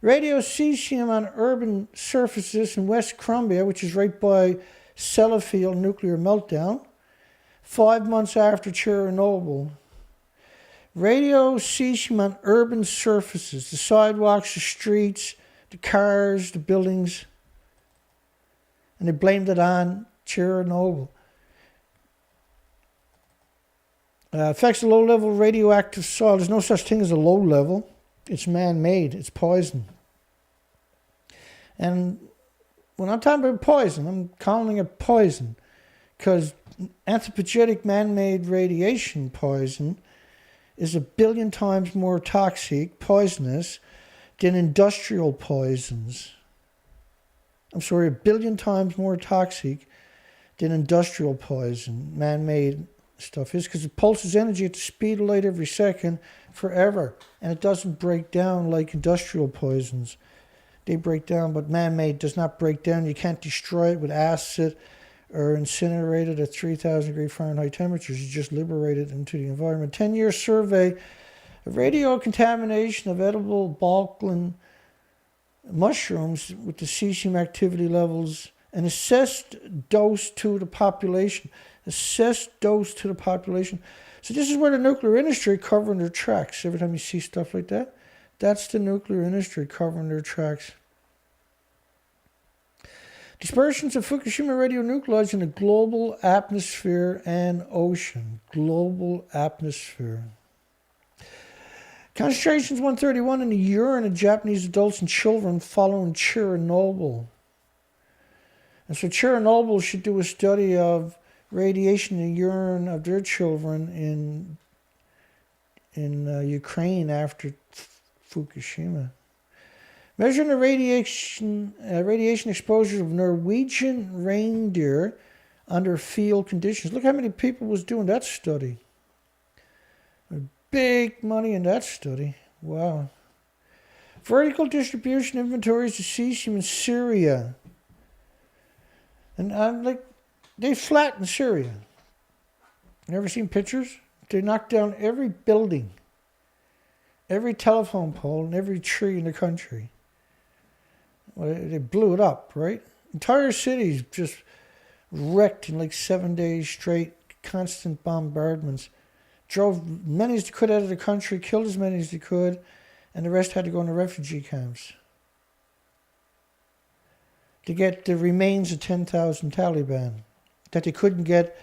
Cesium on urban surfaces in West Crumbia, which is right by Sellafield nuclear meltdown, 5 months after Chernobyl. Cesium on urban surfaces, the sidewalks, the streets, the cars, the buildings, and they blamed it on Chernobyl. Affects the low-level radioactive soil. There's no such thing as a low level. It's man-made. It's poison. And when I'm talking about poison, I'm calling it poison because anthropogenic man-made radiation poison is 1 billion times more toxic, poisonous, than industrial poisons. I'm sorry, 1 billion times more toxic than industrial poison, man-made stuff is, because it pulses energy at the speed of light every second forever, and it doesn't break down like industrial poisons. They break down, but man-made does not break down. You can't destroy it with acid or incinerate it at 3,000 degree Fahrenheit temperatures. You just liberate it into the environment. 10-year survey of radiocontamination of edible Balkan mushrooms with the cesium activity levels, an assessed dose to the population. Assessed dose to the population. So this is where the nuclear industry covering their tracks. Every time you see stuff like that, that's the nuclear industry covering their tracks. Dispersions of Fukushima radionuclides in the global atmosphere and ocean. Global atmosphere. Concentrations 131 in the urine of Japanese adults and children following Chernobyl. And so Chernobyl should do a study of radiation in the urine of their children in Ukraine after Fukushima. Measuring the radiation exposure of Norwegian reindeer under field conditions. Look how many people was doing that study. Big money in that study. Wow. Vertical distribution inventories of cesium in Syria. And I'm like, they flattened Syria. You ever seen pictures? They knocked down every building, every telephone pole, and every tree in the country. Well, they blew it up, right? Entire cities just wrecked in like 7 days straight, constant bombardments. Drove many as they could out of the country, killed as many as they could, and the rest had to go into refugee camps to get the remains of 10,000 Taliban that they couldn't get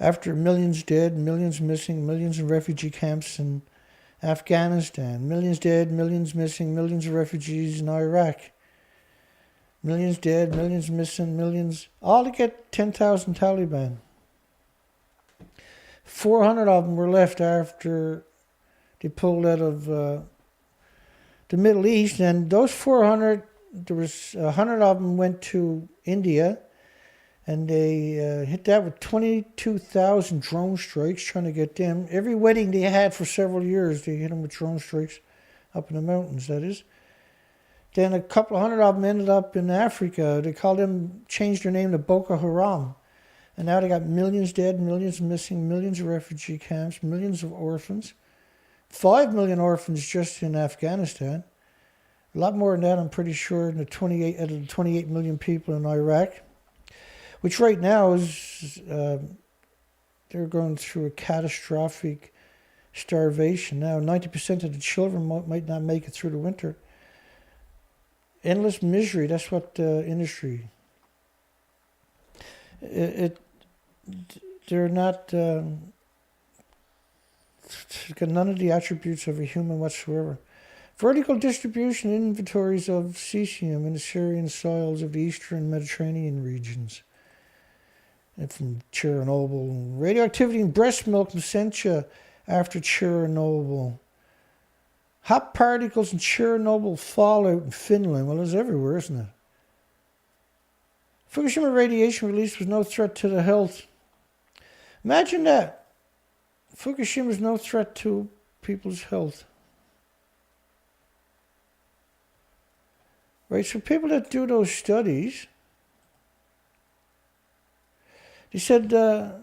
after millions dead, millions missing, millions in refugee camps in Afghanistan, millions dead, millions missing, millions of refugees in Iraq, millions dead, millions missing, millions, all to get 10,000 Taliban. 400 of them were left after they pulled out of the Middle East, and those 400, there was 100 of them went to India, and they hit that with 22,000 drone strikes trying to get them. Every wedding they had for several years, they hit them with drone strikes up in the mountains, that is. Then a couple of hundred of them ended up in Africa. They called them, changed their name to Boko Haram. And now they got millions dead, millions missing, millions of refugee camps, millions of orphans. 5 million orphans just in Afghanistan. A lot more than that, I'm pretty sure, than out of the 28 million people in Iraq. Which right now is, they're going through a catastrophic starvation now. 90% of the children might not make it through the winter. Endless misery, that's what the industry. They're not, got none of the attributes of a human whatsoever. Vertical distribution inventories of cesium in the Syrian soils of the eastern Mediterranean regions. And from Chernobyl. Radioactivity in breast milk placentia after Chernobyl. Hot particles in Chernobyl fallout in Finland. Well, it's everywhere, isn't it? Fukushima radiation release was no threat to the health. Imagine that. Fukushima is no threat to people's health. Right, so people that do those studies, they said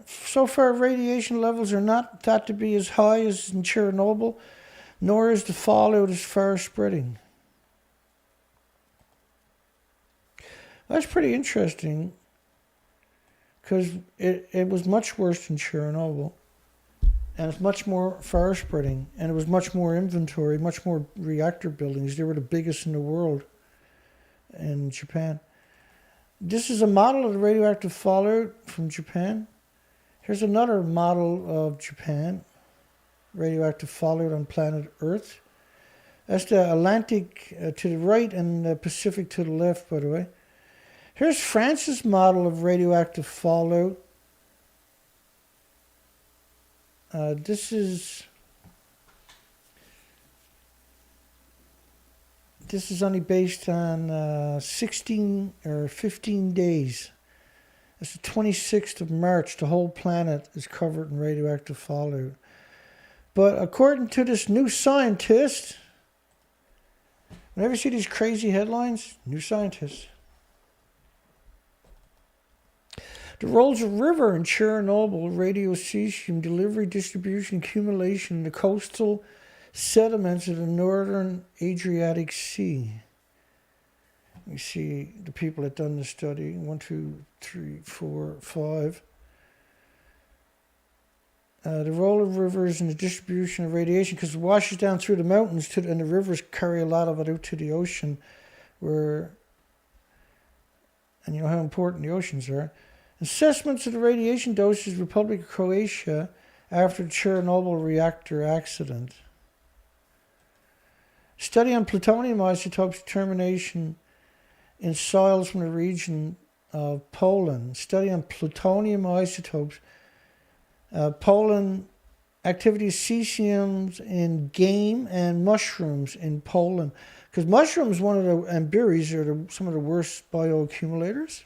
so far radiation levels are not thought to be as high as in Chernobyl, nor is the fallout as far spreading. That's pretty interesting, because it was much worse than Chernobyl, and it's much more far spreading, and it was much more inventory, much more reactor buildings. They were the biggest in the world in Japan. This is a model of the radioactive fallout from Japan. Here's another model of Japan, radioactive fallout on planet Earth. That's the Atlantic to the right and the Pacific to the left, by the way. Here's France's model of radioactive fallout. This is only based on 16 or 15 days. It's the 26th of March. The whole planet is covered in radioactive fallout. But according to this new scientist, whenever you see these crazy headlines, new scientist. The roles of river in Chernobyl, radio cesium delivery, distribution, accumulation in the coastal sediments of the northern Adriatic Sea. You see the people that done the study. 1, 2, 3, 4, 5. The role of rivers in the distribution of radiation, because it washes down through the mountains, and the rivers carry a lot of it out to the ocean, and you know how important the oceans are. Assessments of the radiation doses in Republic of Croatia after the Chernobyl reactor accident. Study on plutonium isotopes determination in soils from the region of Poland. Study on plutonium isotopes. Poland activity cesiums in game and mushrooms in Poland. Because mushrooms, and berries are some of the worst bioaccumulators.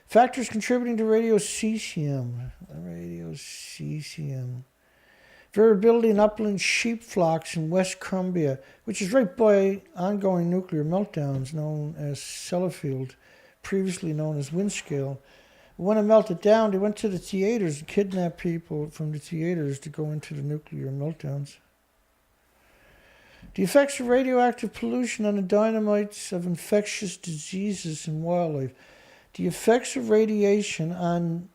Factors contributing to radiocesium. Variability in upland sheep flocks in West Cumbria, which is right by ongoing nuclear meltdowns known as Sellafield, previously known as Windscale. When it melted down, they went to the theaters and kidnapped people from the theaters to go into the nuclear meltdowns. The effects of radioactive pollution on the dynamites of infectious diseases in wildlife. The effects of radiation on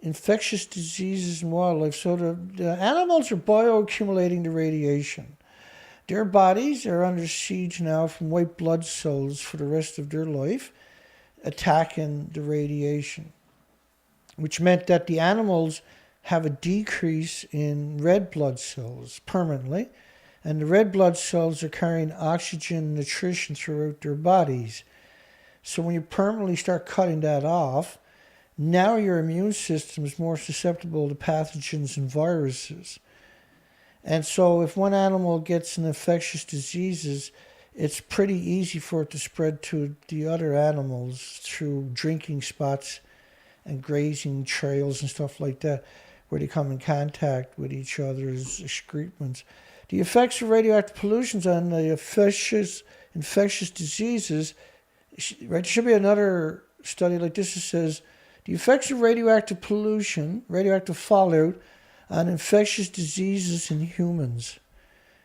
infectious diseases in wildlife. So the animals are bioaccumulating the radiation. Their bodies are under siege now from white blood cells for the rest of their life, attacking the radiation, which meant that the animals have a decrease in red blood cells permanently, and the red blood cells are carrying oxygen and nutrition throughout their bodies. So when you permanently start cutting that off, now your immune system is more susceptible to pathogens and viruses. And so if one animal gets an infectious diseases, it's pretty easy for it to spread to the other animals through drinking spots and grazing trails and stuff like that, where they come in contact with each other's excrements. The effects of radioactive pollutions on the infectious diseases. Right, there should be another study like this that says the effects of radioactive pollution, radioactive fallout on infectious diseases in humans.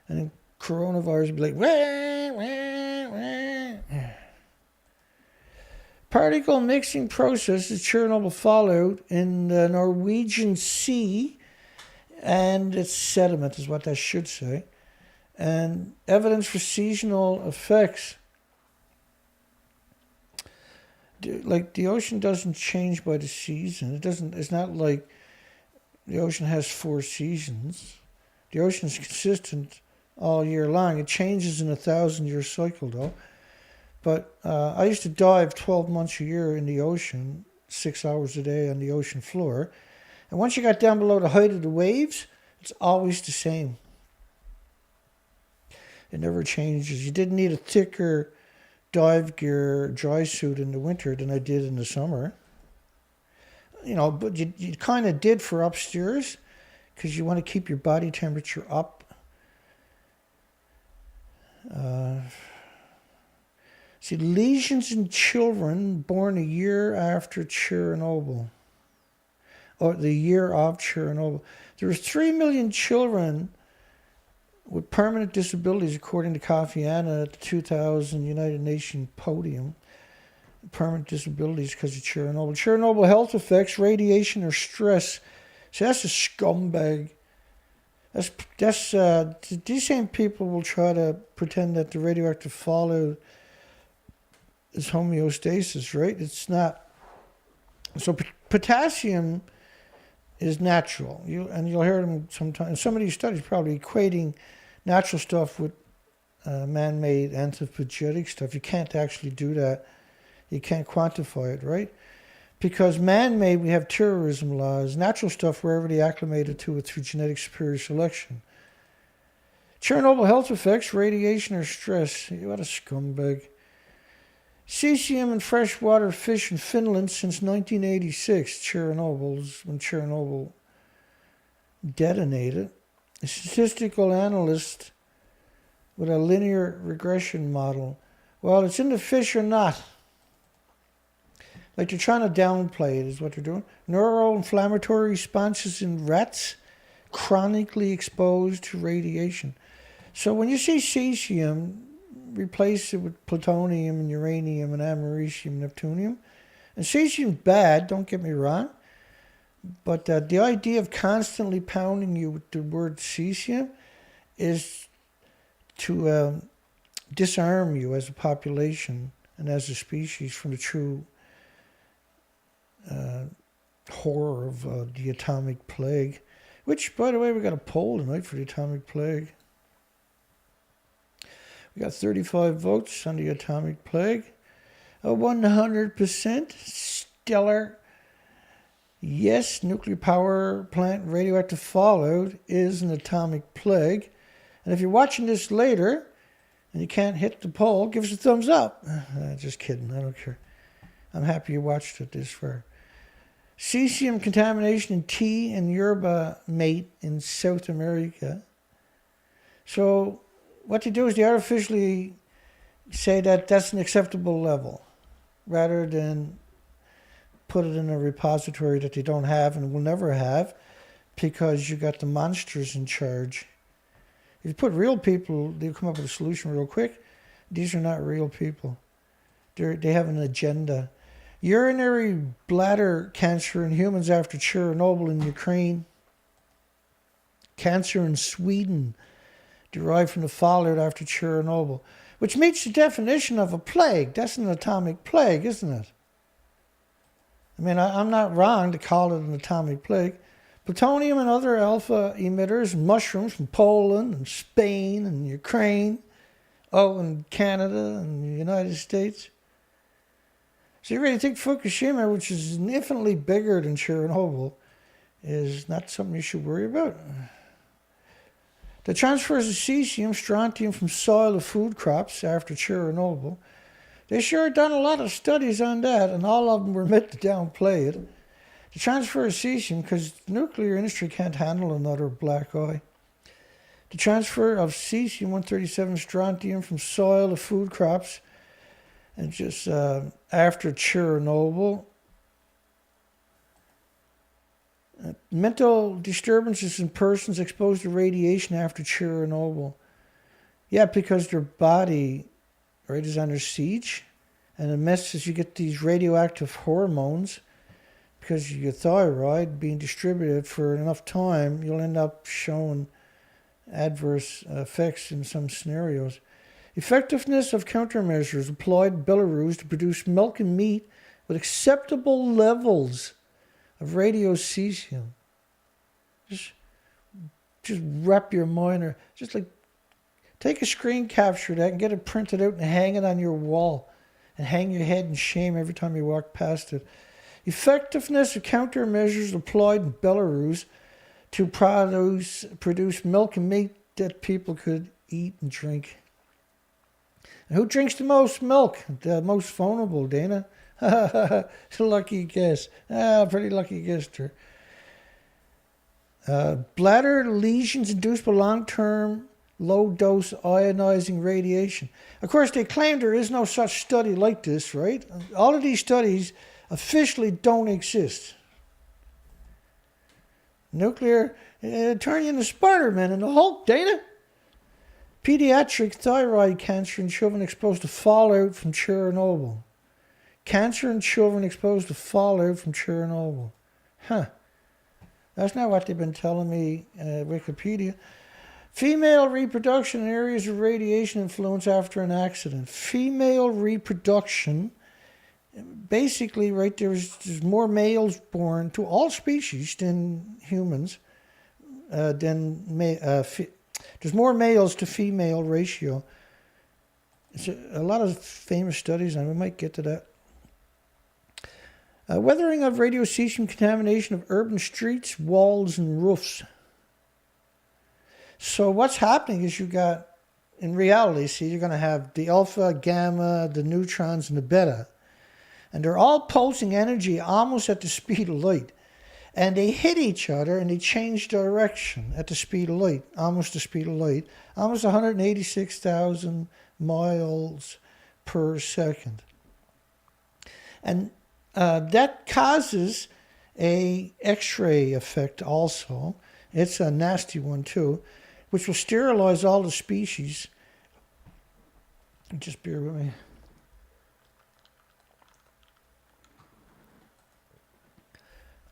And then coronavirus would be like, wah, wah, wah. Particle mixing process is Chernobyl fallout in the Norwegian Sea and its sediment is what that should say. And evidence for seasonal effects. Like the ocean doesn't change by the season. It's not like the ocean has 4 seasons. The ocean is consistent all year long. It changes in a 1,000-year cycle though. But I used to dive 12 months a year in the ocean, 6 hours a day on the ocean floor. And once you got down below the height of the waves, it's always the same. It never changes. You didn't need a thicker dive gear dry suit in the winter than I did in the summer. You know, but you kind of did for upstairs because you want to keep your body temperature up. See, lesions in children born a year after Chernobyl, or the year of Chernobyl. There were 3 million children with permanent disabilities, according to Kofi Annan at the 2000 United Nations podium. Permanent disabilities because of Chernobyl. Chernobyl health effects, radiation or stress. See, that's a scumbag. These same people will try to pretend that the radioactive fallout is homeostasis, right? It's not. So potassium is natural. You'll hear them sometimes. Some of these studies probably equating natural stuff with man-made anthropogenic stuff. You can't actually do that. You can't quantify it, right? Because man-made, we have terrorism laws. Natural stuff, we're already acclimated to it through genetic superior selection. Chernobyl health effects, radiation or stress. What a scumbag. Cesium in freshwater fish in Finland since 1986. Chernobyl's when Chernobyl detonated. A statistical analyst with a linear regression model. Well, it's in the fish or not. Like they're trying to downplay it is what they're doing. Neuroinflammatory responses in rats chronically exposed to radiation. So when you see cesium, replace it with plutonium and uranium and americium and neptunium. And cesium's bad, don't get me wrong. But the idea of constantly pounding you with the word cesium is to disarm you as a population and as a species from the true horror of the atomic plague, which, by the way, we got a poll tonight for the atomic plague. We got 35 votes on the atomic plague. 100% stellar. Yes, nuclear power plant radioactive fallout is an atomic plague. And if you're watching this later and you can't hit the poll, give us a thumbs up. Just kidding, I don't care. I'm happy you watched it this far. Cesium contamination in tea and yerba mate in South America. So what they do is they artificially say that that's an acceptable level rather than put it in a repository that they don't have and will never have because you got the monsters in charge. If you put real people, they'll come up with a solution real quick. These are not real people. They have an agenda. Urinary bladder cancer in humans after Chernobyl in Ukraine. Cancer in Sweden derived from the fallout after Chernobyl, which meets the definition of a plague. That's an atomic plague, isn't it? I mean, I'm not wrong to call it an atomic plague. Plutonium and other alpha emitters, mushrooms from Poland and Spain and Ukraine, and Canada and the United States. So you really think Fukushima, which is infinitely bigger than Chernobyl, is not something you should worry about? The transfers of cesium, strontium from soil to food crops after Chernobyl, they sure done a lot of studies on that, and all of them were meant to downplay it. The transfer of cesium, because the nuclear industry can't handle another black eye. The transfer of cesium-137 strontium from soil to food crops, and just after Chernobyl. Mental disturbances in persons exposed to radiation after Chernobyl. Yeah, because their body, right, is under siege, and it messes. You get these radioactive hormones because of your thyroid being distributed for enough time. You'll end up showing adverse effects in some scenarios. Effectiveness of countermeasures applied in Belarus to produce milk and meat with acceptable levels of radiocesium. Just wrap your mind, or just like take a screen capture of that and get it printed out and hang it on your wall and hang your head in shame every time you walk past it. Effectiveness of countermeasures applied in Belarus to produce milk and meat that people could eat and drink. And who drinks the most milk? The most vulnerable, Dana. Lucky guess. Pretty lucky guess there. Bladder lesions induced by long-term low-dose ionizing radiation. Of course, they claim there is no such study like this, right? All of these studies officially don't exist. Nuclear, turn you into Spider-Man and the Hulk, Dana. Pediatric thyroid cancer in children exposed to fallout from Chernobyl. Cancer in children exposed to fallout from Chernobyl. Huh. That's not what they've been telling me, Wikipedia. Female reproduction in areas of radiation influence after an accident. Female reproduction, basically, right, there's more males born to all species than humans, there's more males to female ratio. It's a lot of famous studies, and we might get to that. Weathering of radiocesium contamination of urban streets, walls, and roofs. So what's happening is you got, in reality, see, you're going to have the alpha, gamma, the neutrons, and the beta. And they're all pulsing energy almost at the speed of light. And they hit each other and they change direction at the speed of light, almost the speed of light, almost 186,000 miles per second. And that causes a X-ray effect also. It's a nasty one too, which will sterilize all the species. Just bear with me.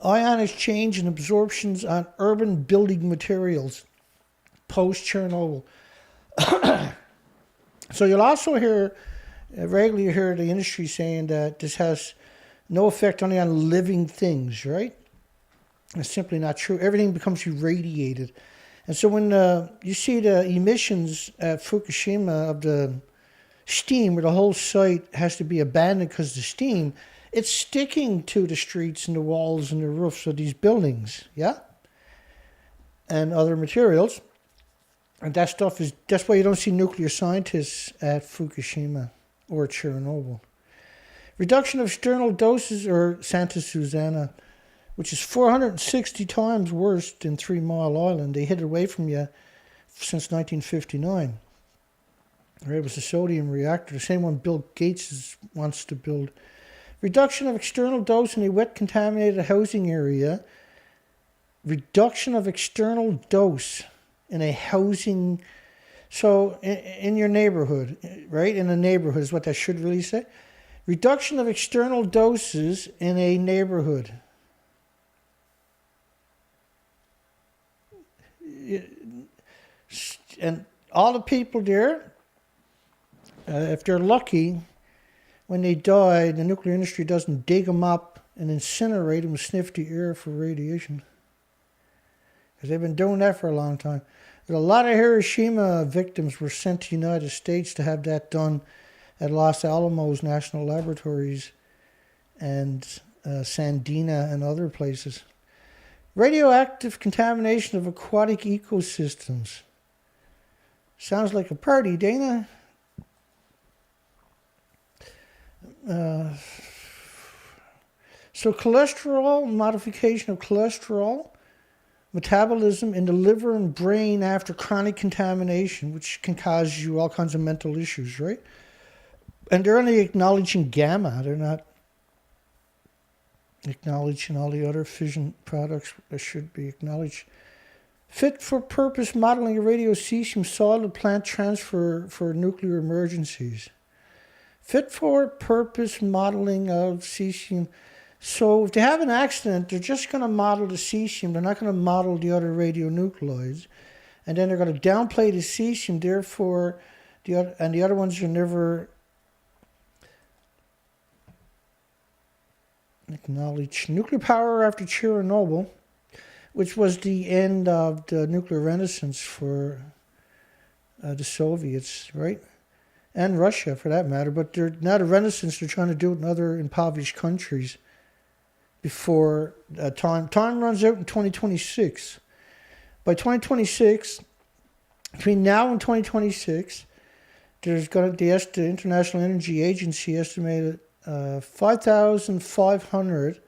Ionic change and absorptions on urban building materials post-Chernobyl. So you'll also hear, regularly hear the industry saying that this has no effect only on living things, right? It's simply not true. Everything becomes irradiated. And so when you see the emissions at Fukushima of the steam, where the whole site has to be abandoned because of the steam, it's sticking to the streets and the walls and the roofs of these buildings, yeah? And other materials. And that stuff is, that's why you don't see nuclear scientists at Fukushima or Chernobyl. Reduction of external doses, or Santa Susana, which is 460 times worse than 3 Mile Island. They hid it away from you since 1959. It was a sodium reactor, the same one Bill Gates wants to build. Reduction of external dose in a wet contaminated housing area. Reduction of external dose in a housing, so in your neighborhood, right? In a neighborhood is what that should really say. Reduction of external doses in a neighborhood. And all the people there, if they're lucky, when they die, the nuclear industry doesn't dig them up and incinerate them and sniff the air for radiation. Because they've been doing that for a long time. There's a lot of Hiroshima victims were sent to the United States to have that done at Los Alamos National Laboratories and Sandina and other places. Radioactive contamination of aquatic ecosystems. Sounds like a party, Dana. So cholesterol, modification of cholesterol, metabolism in the liver and brain after chronic contamination, which can cause you all kinds of mental issues, right? And they're only acknowledging gamma. They're not acknowledging all the other fission products that should be acknowledged. Fit for purpose modeling of radiocesium soil to plant transfer for nuclear emergencies. Fit for purpose modeling of cesium. So if they have an accident, they're just going to model the cesium. They're not going to model the other radionuclides. And then they're going to downplay the cesium. Therefore, the other ones are never acknowledged. Nuclear power after Chernobyl, which was the end of the nuclear renaissance for the Soviets, right? And Russia, for that matter. But they're not a renaissance. They're trying to do it in other impoverished countries before time. Time runs out in 2026. By 2026, between now and 2026, there's going to, the International Energy Agency estimated 4,800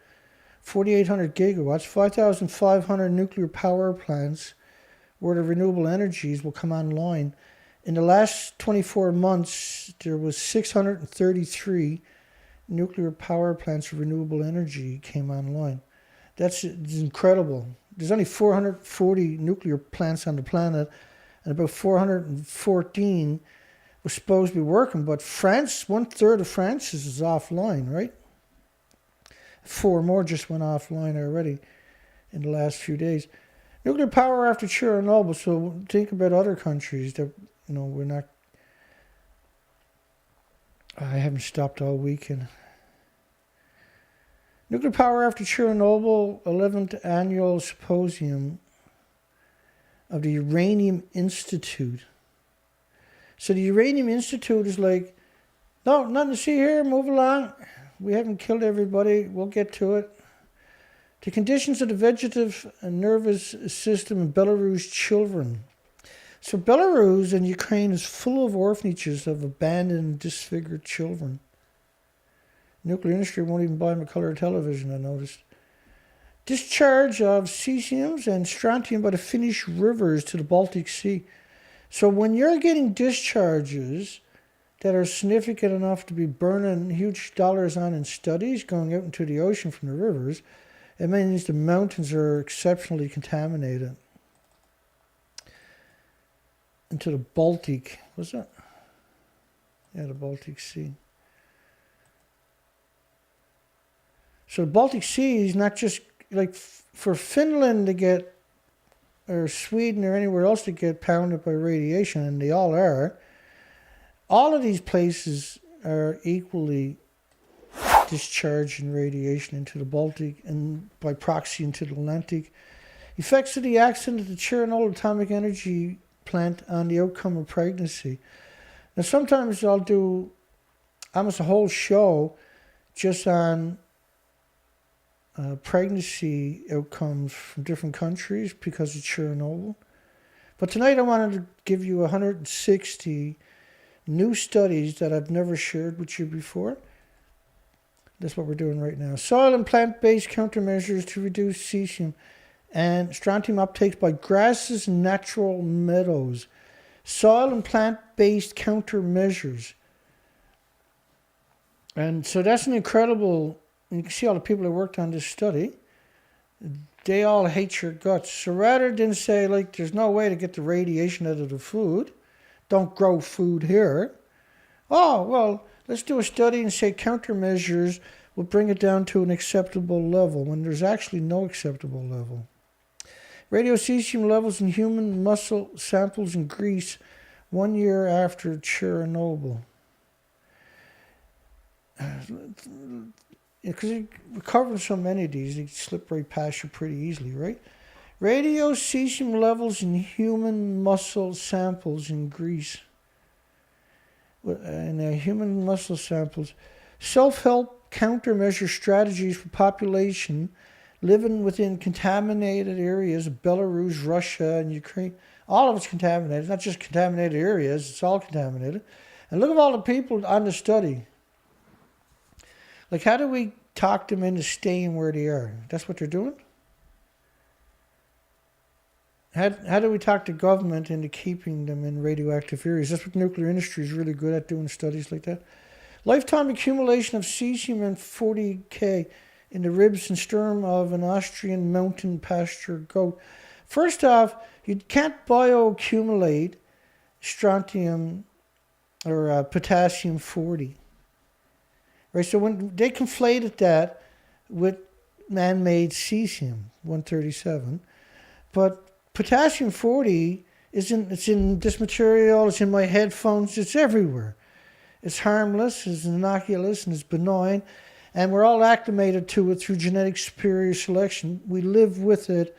gigawatts, 5,500 nuclear power plants where the renewable energies will come online. In the last 24 months, there was 633 nuclear power plants of renewable energy came online. That's incredible. There's only 440 nuclear plants on the planet, and about 414 were supposed to be working. But France, 1/3 of France is offline, right? 4 more just went offline already in the last few days. Nuclear power after Chernobyl. So think about other countries that, we're not. I haven't stopped all weekend. Nuclear power after Chernobyl, 11th annual symposium of the Uranium Institute. So the Uranium Institute is like, no, nothing to see here, move along. We haven't killed everybody, we'll get to it. The conditions of the vegetative and nervous system in Belarus children. So Belarus and Ukraine is full of orphanages of abandoned and disfigured children. Nuclear industry won't even buy them a color television, I noticed. Discharge of cesiums and strontium by the Finnish rivers to the Baltic Sea. So when you're getting discharges that are significant enough to be burning huge dollars on in studies going out into the ocean from the rivers, it means the mountains are exceptionally contaminated. Into the Baltic, what's that? Yeah, the Baltic Sea. So the Baltic Sea is not just like for Finland to get, or Sweden or anywhere else to get pounded by radiation, and they all are. All of these places are equally discharging radiation into the Baltic and by proxy into the Atlantic. Effects of the accident at the Chernobyl atomic energy plant on the outcome of pregnancy. Now sometimes I'll do almost a whole show just on pregnancy outcomes from different countries because of Chernobyl. But tonight I wanted to give you 160 new studies that I've never shared with you before. That's what we're doing right now. Soil and plant-based countermeasures to reduce cesium and strontium uptakes by grasses and natural meadows. Soil and plant-based countermeasures. And so that's an incredible. You can see all the people that worked on this study. They all hate your guts. So rather than say, like, there's no way to get the radiation out of the food, don't grow food here. Oh, well, let's do a study and say countermeasures will bring it down to an acceptable level when there's actually no acceptable level. Radiocesium levels in human muscle samples in Greece 1 year after Chernobyl. Because we're covering so many of these, they slip right past you pretty easily, right? Radiocesium levels in human muscle samples in Greece. In human muscle samples. Self-help countermeasure strategies for population living within contaminated areas of Belarus, Russia, and Ukraine. All of it's contaminated. It's not just contaminated areas, it's all contaminated. And look at all the people on the study. Like, how do we talk them into staying where they are? That's what they're doing? How do we talk the government into keeping them in radioactive areas? That's what the nuclear industry is really good at, doing studies like that. Lifetime accumulation of cesium and 40K in the ribs and sternum of an Austrian mountain pasture goat. First off, you can't bioaccumulate strontium or potassium 40. Right, so when they conflated that with man-made cesium 137, but potassium 40 it's in this material, it's in my headphones, it's everywhere. It's harmless, it's innocuous, and it's benign, and we're all acclimated to it through genetic superior selection. We live with it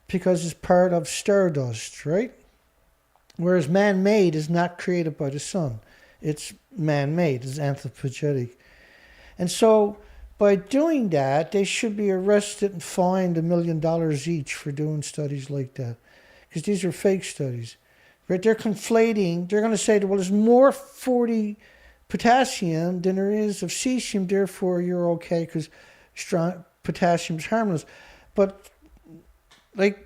because it's part of stardust, right? Whereas man-made is not created by the sun. It's man-made, it's anthropogenic. And so by doing that, they should be arrested and fined $1 million each for doing studies like that. Because these are fake studies. Right? They're conflating. They're going to say, well, there's more 40 potassium than there is of cesium, therefore you're okay because potassium is harmless. But, like,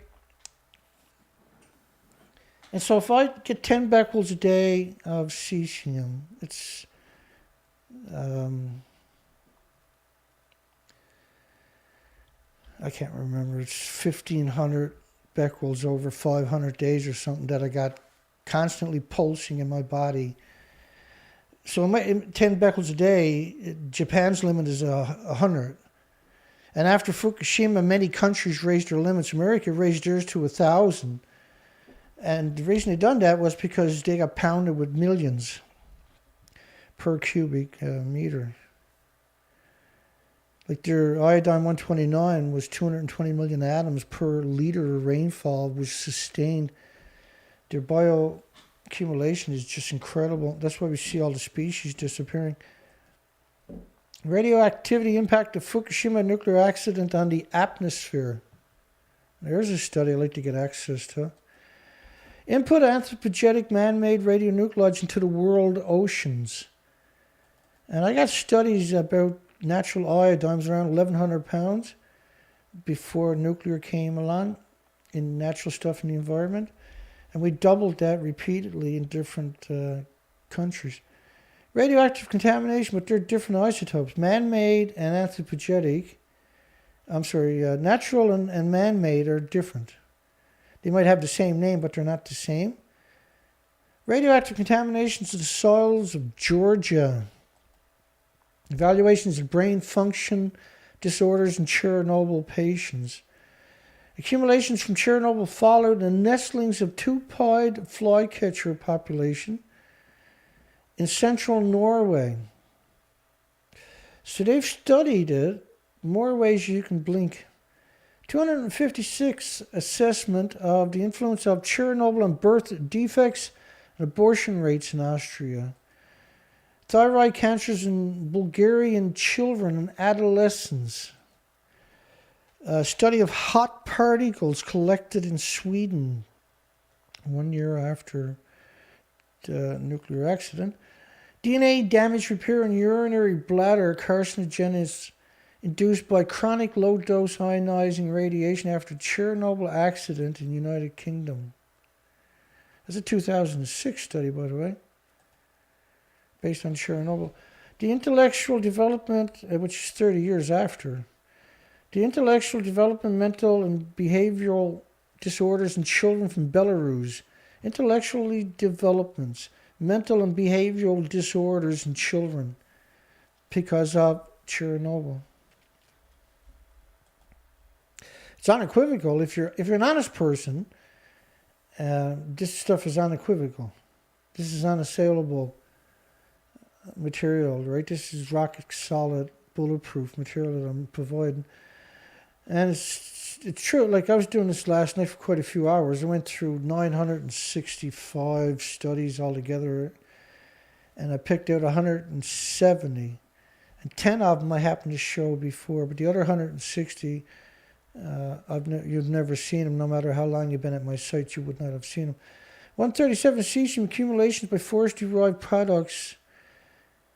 And so if I get 10 becquerels a day of cesium, it's I can't remember, it's 1,500 becquerels over 500 days or something that I got constantly pulsing in my body. So 10 becquerels a day, Japan's limit is 100. And after Fukushima, many countries raised their limits. America raised theirs to 1,000. And the reason they done that was because they got pounded with millions per cubic meter. Like their iodine 129 was 220 million atoms per liter of rainfall, was sustained. Their bioaccumulation is just incredible. That's why we see all the species disappearing. Radioactivity impact of Fukushima nuclear accident on the atmosphere. There's a study I'd like to get access to. Input anthropogenic man-made radionuclides into the world oceans. And I got studies about natural iodines around 1,100 pounds before nuclear came along in natural stuff in the environment. And we doubled that repeatedly in different countries. Radioactive contamination, but they're different isotopes. Man-made and anthropogenic, natural and man-made are different. They might have the same name, but they're not the same. Radioactive contaminations of the soils of Georgia. Evaluations of brain function disorders in Chernobyl patients. Accumulations from Chernobyl Fallout and nestlings of two-pied flycatcher population in central Norway. So they've studied it more ways you can blink. 256 assessment of the influence of Chernobyl on birth defects and abortion rates in Austria. Thyroid cancers in Bulgarian children and adolescents. A study of hot particles collected in Sweden 1 year after the nuclear accident. DNA damage repair in urinary bladder carcinogenesis induced by chronic low-dose ionizing radiation after Chernobyl accident in the United Kingdom. That's a 2006 study, by the way, based on Chernobyl. The intellectual development, which is 30 years after, the intellectual, developmental, and behavioral disorders in children from Belarus. Intellectually developments, mental and behavioral disorders in children because of Chernobyl. It's unequivocal. If you're an honest person, this stuff is unequivocal. This is unassailable material, right? This is rock solid, bulletproof material that I'm providing. And it's true. Like, I was doing this last night for quite a few hours. I went through 965 studies altogether, and I picked out 170. And 10 of them I happened to show before, but the other 160, you've never seen them. No matter how long you've been at my site, you would not have seen them. 137 cesium accumulations by forest-derived products,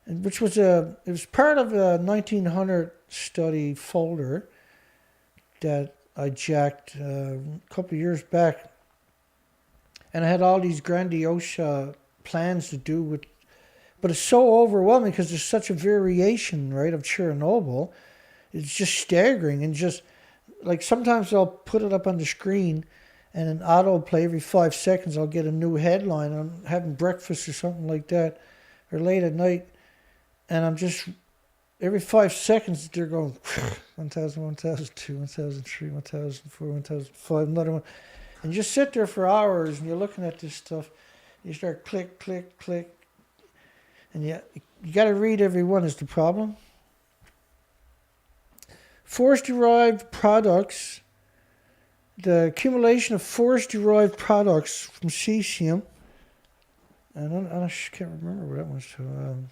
which was it was part of a 1900 study folder that I jacked a couple of years back, and I had all these grandiose plans to do with, but it's so overwhelming because there's such a variation, right, of Chernobyl. It's just staggering, and just like sometimes I'll put it up on the screen, and an autoplay every 5 seconds I'll get a new headline. I'm having breakfast or something like that, or late at night, and I'm just every 5 seconds they're going 1,000, 1,002, 1,003, 1,004, 1,005, another one. And you just sit there for hours and you're looking at this stuff. You start click, click, click. And you got to read every one is the problem. Forest-derived products. The accumulation of forest-derived products from cesium. And I can't remember what that was to.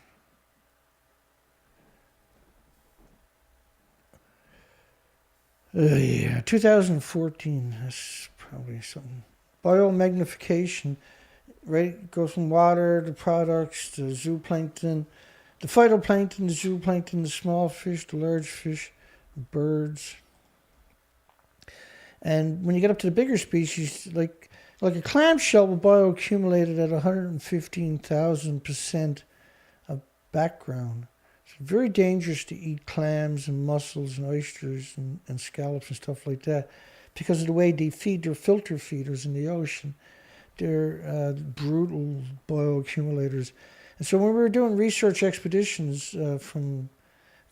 Yeah, 2014. That's probably something. Biomagnification, right? Goes from water to products to zooplankton, the phytoplankton, the zooplankton, the small fish, the large fish, birds. And when you get up to the bigger species, like Like a clamshell will bioaccumulate at 115,000% of background. It's very dangerous to eat clams and mussels and oysters and scallops and stuff like that because of the way they feed. They're filter feeders in the ocean. They're brutal bioaccumulators. And so when we were doing research expeditions from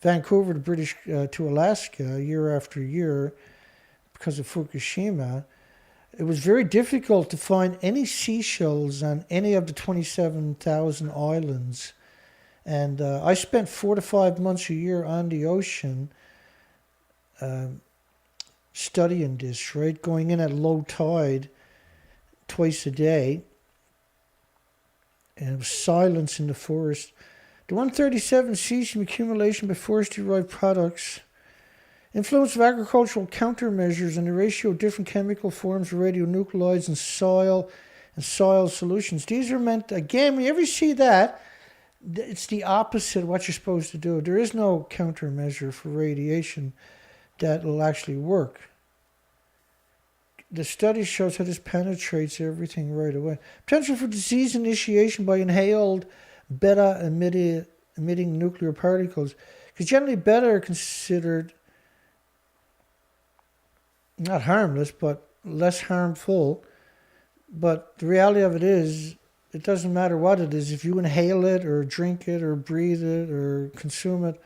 Vancouver to to Alaska year after year because of Fukushima, it was very difficult to find any seashells on any of the 27,000 islands. And I spent 4 to 5 months a year on the ocean studying this, right? Going in at low tide twice a day. And it was silence in the forest. The 137 cesium accumulation by forest-derived products, influence of agricultural countermeasures, and the ratio of different chemical forms of radionuclides in soil and soil solutions. These are meant, again, whenever you see that, it's the opposite of what you're supposed to do. There is no countermeasure for radiation that will actually work. The study shows how this penetrates everything right away. Potential for disease initiation by inhaled beta-emitting nuclear particles. Because generally beta are considered not harmless, but less harmful. But the reality of it is, it doesn't matter what it is. If you inhale it or drink it or breathe it or consume it,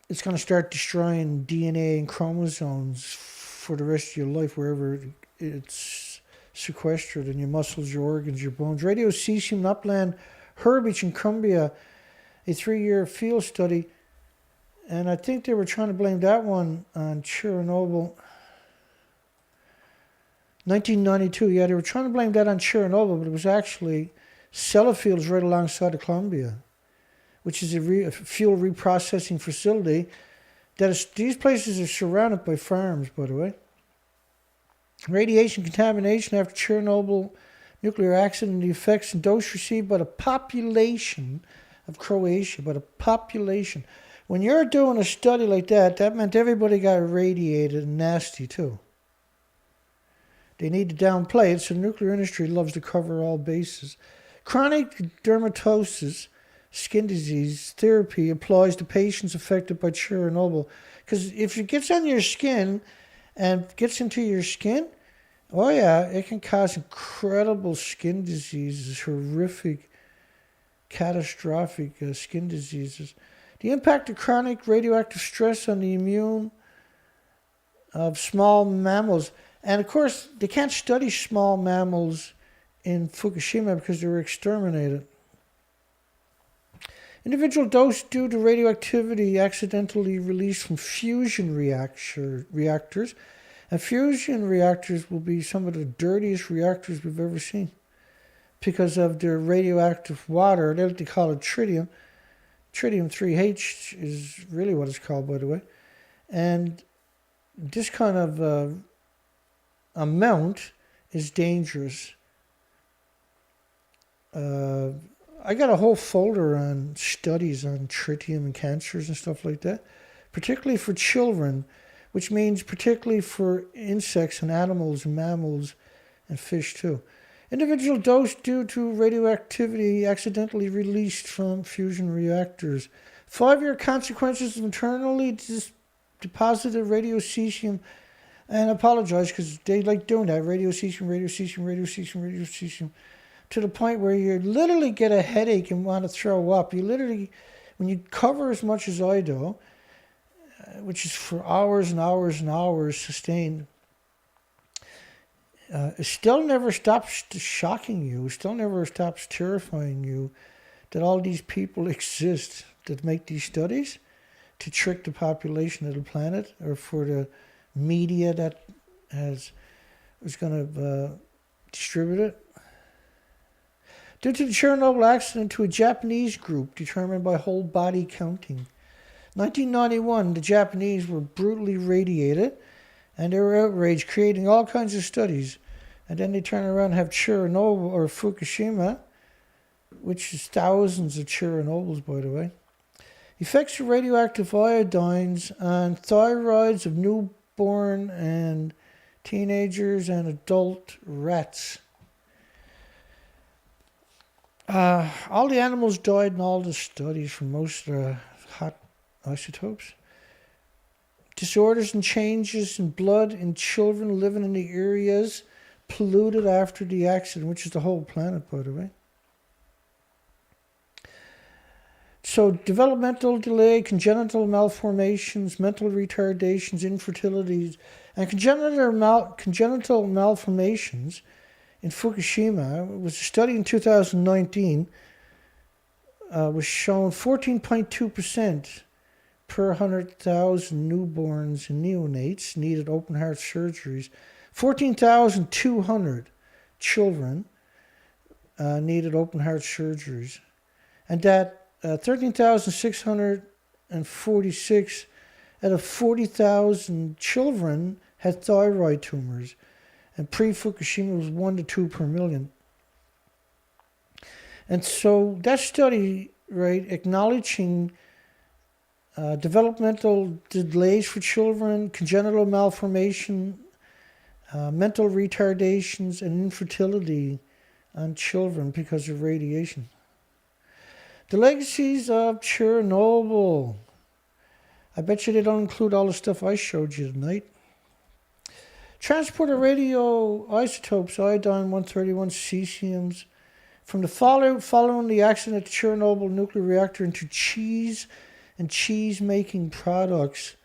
it's going to start destroying DNA and chromosomes for the rest of your life, wherever it's sequestered in your muscles, your organs, your bones. Radiocesium, upland herbage in Cumbria, a 3-year field study. And I think they were trying to blame that one on Chernobyl. 1992, yeah, they were trying to blame that on Chernobyl, but it was actually Sellafields right alongside of Columbia, which is a fuel reprocessing facility. These places are surrounded by farms, by the way. Radiation contamination after Chernobyl nuclear accident, the effects and dose received by the population of Croatia, by the population. When you're doing a study like that, that meant everybody got irradiated and nasty too. They need to downplay it, so the nuclear industry loves to cover all bases. Chronic dermatosis, skin disease therapy applies to patients affected by Chernobyl. Because if it gets on your skin and gets into your skin, oh yeah, it can cause incredible skin diseases, horrific, catastrophic skin diseases. The impact of chronic radioactive stress on the immune of small mammals. And of course, they can't study small mammals in Fukushima because they were exterminated. Individual dose due to radioactivity accidentally released from fusion reactors. And fusion reactors will be some of the dirtiest reactors we've ever seen because of their radioactive water. They like to call it tritium. Tritium-3H is really what it's called, by the way. And this kind of amount is dangerous. I got a whole folder on studies on tritium and cancers and stuff like that, particularly for children, which means particularly for insects and animals and mammals and fish too. Individual dose due to radioactivity accidentally released from fusion reactors. 5-year consequences of internally deposited radiocesium. And I apologize because they like doing that. Radiocesium. To the point where you literally get a headache and want to throw up. You literally, when you cover as much as I do, which is for hours and hours and hours sustained, it still never stops shocking you. It still never stops terrifying you that all these people exist that make these studies to trick the population of the planet, or for the media that was going to distribute it. Due to the Chernobyl accident to a Japanese group determined by whole body counting. 1991, the Japanese were brutally radiated and they were outraged, creating all kinds of studies. And then they turn around and have Chernobyl or Fukushima, which is thousands of Chernobyls, by the way. Effects of radioactive iodines on thyroids of newborn and teenagers and adult rats. All the animals died in all the studies from most of the hot isotopes. Disorders and changes in blood in children living in the areas polluted after the accident, which is the whole planet, by the way. So developmental delay, congenital malformations, mental retardations, infertilities, and congenital malformations in Fukushima. It was a study in 2019, was shown 14.2% per 100,000 newborns and neonates needed open heart surgeries. 14,200 children needed open heart surgeries. And that 13,646 out of 40,000 children had thyroid tumors. And pre-Fukushima was 1 to 2 per million. And so that study, right, acknowledging developmental delays for children, congenital malformation, mental retardations, and infertility on children because of radiation. The legacies of Chernobyl. I bet you they don't include all the stuff I showed you tonight. Transport of radioisotopes, iodine-131, cesiums, from the fallout following the accident at the Chernobyl nuclear reactor into cheese and cheese-making products.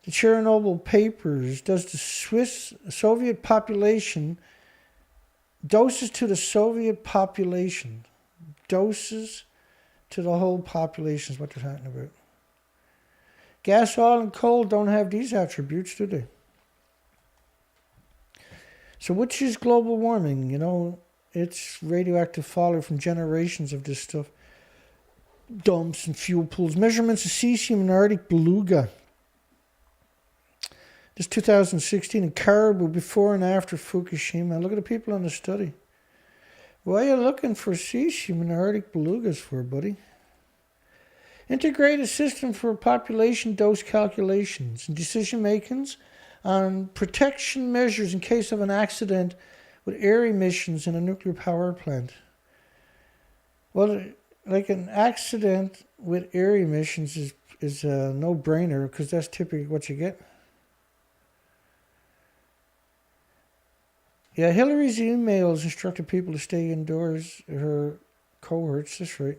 The Chernobyl Papers. Does the Soviet population, doses to the Soviet population, doses to the whole population is what they're talking about. Gas, oil, and coal don't have these attributes, do they? So which is global warming? You know, it's radioactive fallout from generations of this stuff. Dumps and fuel pools. Measurements of cesium in Arctic beluga. This 2016 in Caribou before and after Fukushima. Look at the people on the study. What are you looking for cesium in Arctic belugas for, buddy? Integrated system for population dose calculations and decision makings on protection measures in case of an accident with air emissions in a nuclear power plant. Well, like an accident with air emissions is a no-brainer because that's typically what you get. Yeah, Hillary's emails instructed people to stay indoors, her cohorts, that's right.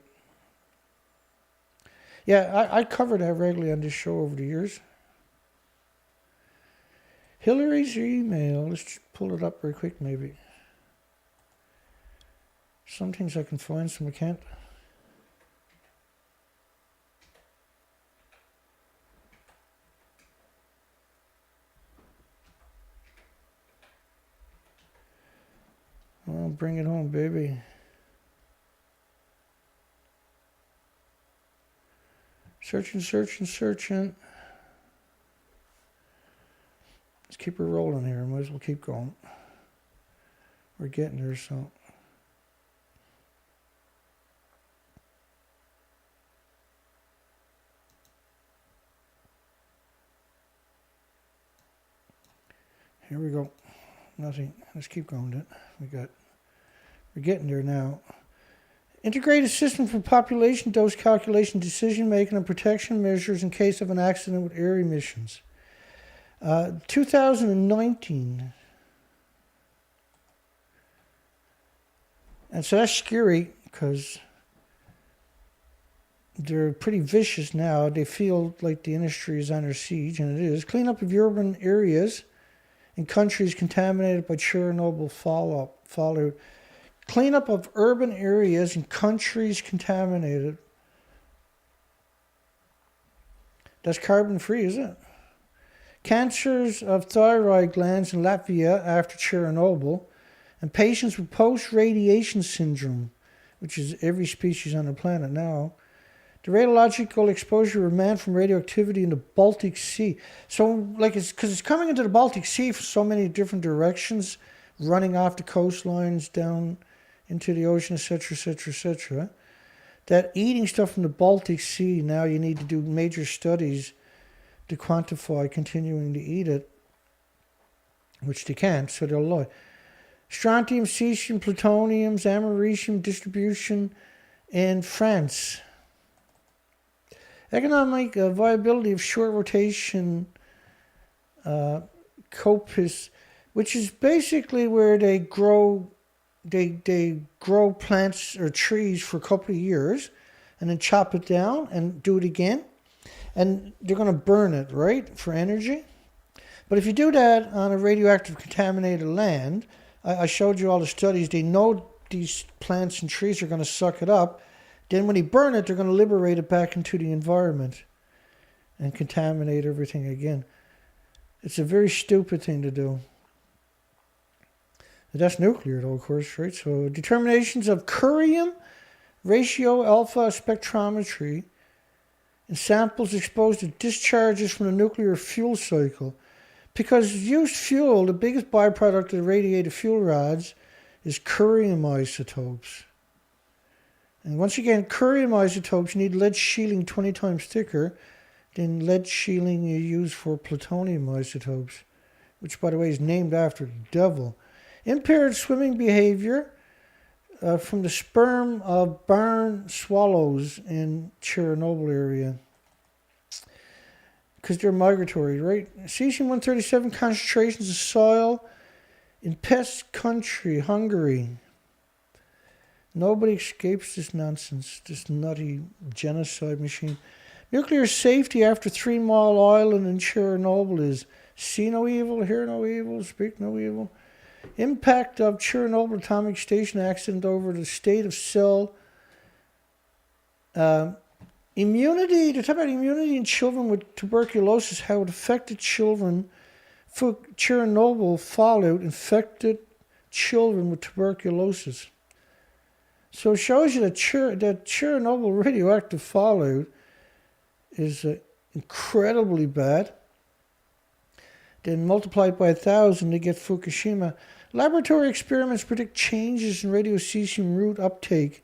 Yeah, I covered that regularly on this show over the years. Hillary's email, let's pull it up very quick maybe. Some things I can find, some I can't. Oh, bring it home, baby. Searching. Let's keep her rolling here. Might as well keep going. We're getting there, so. Here we go. Nothing. Let's keep going then. We're getting there now. Integrated system for population dose calculation, decision making, and protection measures in case of an accident with air emissions. 2019. And so that's scary because they're pretty vicious now. They feel like the industry is under siege, and it is. Cleanup of urban areas in countries contaminated by Chernobyl fallout. Cleanup of urban areas in countries contaminated. That's carbon free, isn't it? Cancers of thyroid glands in Latvia after Chernobyl. And patients with post-radiation syndrome, which is every species on the planet now. The radiological exposure of man from radioactivity in the Baltic Sea. So, like, it's because it's coming into the Baltic Sea from so many different directions, running off the coastlines down into the ocean, etc., that eating stuff from the Baltic Sea, now you need to do major studies to quantify continuing to eat it. which they can't, so they'll lie. Strontium, cesium, plutonium, americium distribution in France. Economic viability of short rotation coppice, which is basically where they grow plants or trees for a couple of years and then chop it down and do it again. And they're going to burn it, right, for energy. But if you do that on a radioactive contaminated land, I showed you all the studies. They know these plants and trees are going to suck it up. Then when they burn it, they're going to liberate it back into the environment and contaminate everything again. It's a very stupid thing to do. That's nuclear, though, of course, right? So determinations of curium ratio alpha spectrometry in samples exposed to discharges from the nuclear fuel cycle. Because used fuel, the biggest byproduct of the radiated fuel rods, is curium isotopes. And once again, curium isotopes need lead shielding 20 times thicker than lead shielding you use for plutonium isotopes, which, by the way, is named after the devil. Impaired swimming behavior from the sperm of barn swallows in Chernobyl area. Because they're migratory, right? Cesium-137 concentrations of soil in pest country, Hungary. Nobody escapes this nonsense, this nutty genocide machine. Nuclear safety after 3 Mile Island in Chernobyl is see no evil, hear no evil, speak no evil. Impact of Chernobyl atomic station accident over the state of cell. Immunity, they're talking about immunity in children with tuberculosis, how it affected children. Chernobyl fallout infected children with tuberculosis. So it shows you that Chernobyl radioactive fallout is incredibly bad. Then multiplied by 1,000 to get Fukushima. Laboratory experiments predict changes in radiocesium root uptake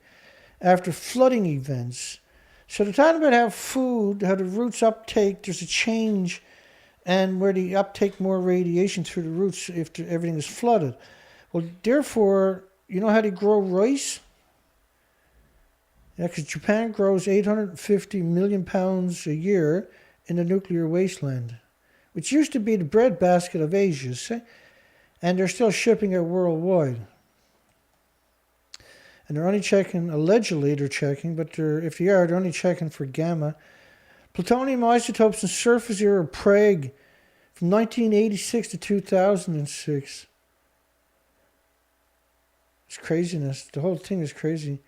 after flooding events. So they're talking about how the roots uptake, there's a change, and where they uptake more radiation through the roots if everything is flooded. Well, therefore, you know how they grow rice? Yeah, because Japan grows 850 million pounds a year in the nuclear wasteland, which used to be the breadbasket of Asia, see? And they're still shipping it worldwide. And they're only checking, allegedly they're checking, but if they are, they're only checking for gamma. Plutonium isotopes in surface era Prague from 1986 to 2006. It's craziness. The whole thing is crazy.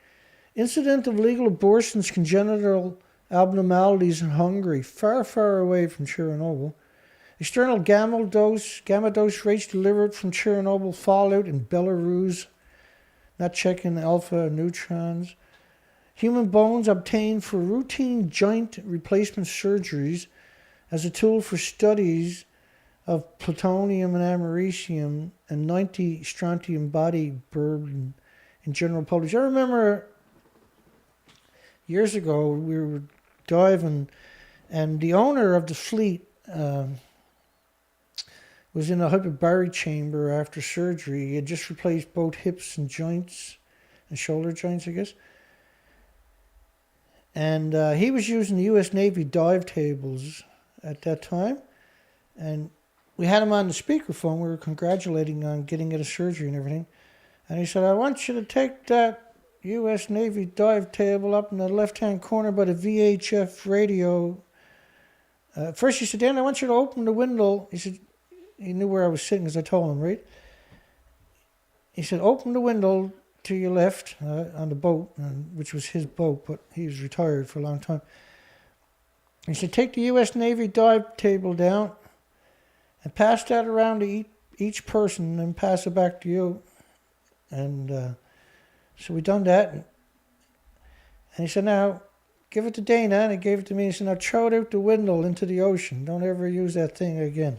Incident of legal abortions, congenital abnormalities in Hungary, far, far away from Chernobyl. External gamma dose rates delivered from Chernobyl fallout in Belarus. Not checking alpha neutrons. Human bones obtained for routine joint replacement surgeries as a tool for studies of plutonium and americium and 90 strontium body burden in general publication. I remember years ago we were diving and the owner of the fleet was in a hyperbaric chamber after surgery. He had just replaced both hips and joints and shoulder joints, I guess. And he was using the U.S. Navy dive tables at that time. And we had him on the speakerphone. We were congratulating on getting it a surgery and everything. And he said, I want you to take that U.S. Navy dive table up in the left-hand corner by the VHF radio. First he said, Dan, I want you to open the window. He said, he knew where I was sitting because I told him, right? He said, open the window to your left on the boat, which was his boat, but he was retired for a long time. He said, take the U.S. Navy dive table down and pass that around to each person and pass it back to you. And so we done that. And he said, now, give it to Dana. And he gave it to me. He said, now throw it out the window into the ocean. Don't ever use that thing again.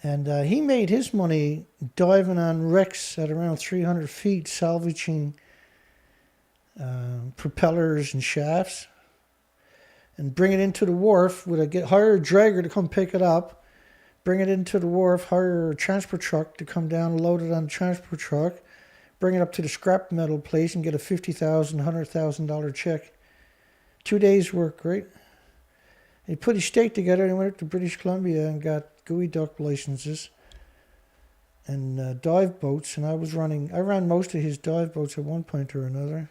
And he made his money diving on wrecks at around 300 feet, salvaging propellers and shafts, and bring it into the wharf with hire a dragger to come pick it up, bring it into the wharf, hire a transport truck to come down, load it on the transport truck, bring it up to the scrap metal place and get a $50,000, $100,000 check. 2 days work, right? He put his stake together and he went up to British Columbia and got gooey duck licenses and dive boats. And I ran most of his dive boats at one point or another.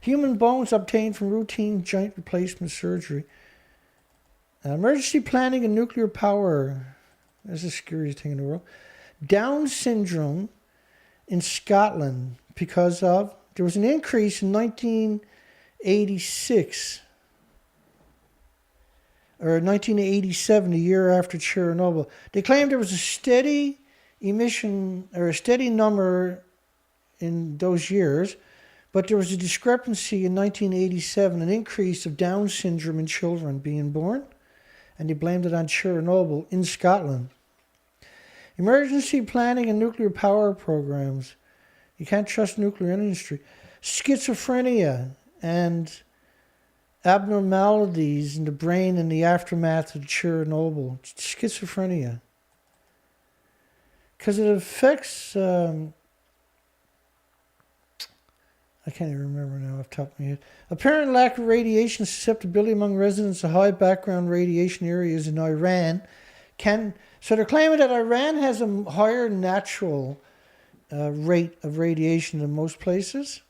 Human bones obtained from routine joint replacement surgery. Emergency planning and nuclear power. That's the scariest thing in the world. Down syndrome in Scotland because of, there was an increase in 1986 or 1987, the year after Chernobyl. They claimed there was a steady emission or a steady number in those years, but there was a discrepancy in 1987, an increase of Down syndrome in children being born, and they blamed it on Chernobyl in Scotland. Emergency planning and nuclear power programs. You can't trust nuclear industry. Schizophrenia and abnormalities in the brain in the aftermath of Chernobyl. Schizophrenia. Because it affects... I can't even remember now off the top of my head. Apparent lack of radiation susceptibility among residents of high background radiation areas in Iran so they're claiming that Iran has a higher natural rate of radiation than most places.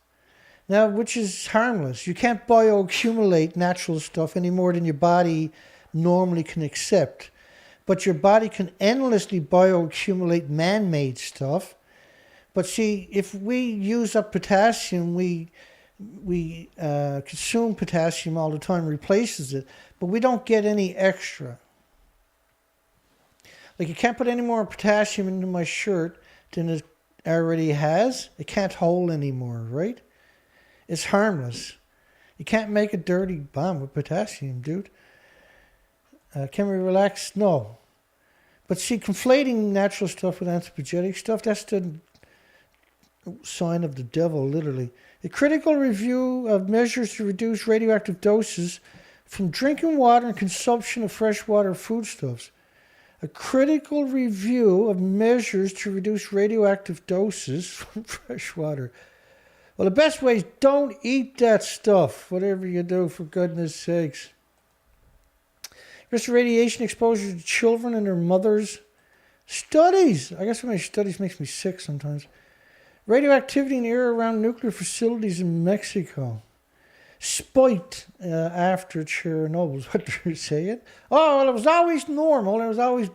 Now, which is harmless. You can't bioaccumulate natural stuff any more than your body normally can accept. But your body can endlessly bioaccumulate man-made stuff. But see, if we use up potassium, we consume potassium all the time, replaces it, but we don't get any extra. Like, you can't put any more potassium into my shirt than it already has. It can't hold anymore, right? It's harmless. You can't make a dirty bomb with potassium, dude. Can we relax? No. But see, conflating natural stuff with anthropogenic stuff, that's the sign of the devil, literally. A critical review of measures to reduce radioactive doses from drinking water and consumption of freshwater foodstuffs. A critical review of measures to reduce radioactive doses from freshwater. Well, the best way is don't eat that stuff, whatever you do, for goodness sakes. Risk of radiation exposure to children and their mothers. Studies. I guess so many studies makes me sick sometimes. Radioactivity in the air around nuclear facilities in Mexico. Spiked after Chernobyl is what they're saying. Oh, well, it was always normal. It was always,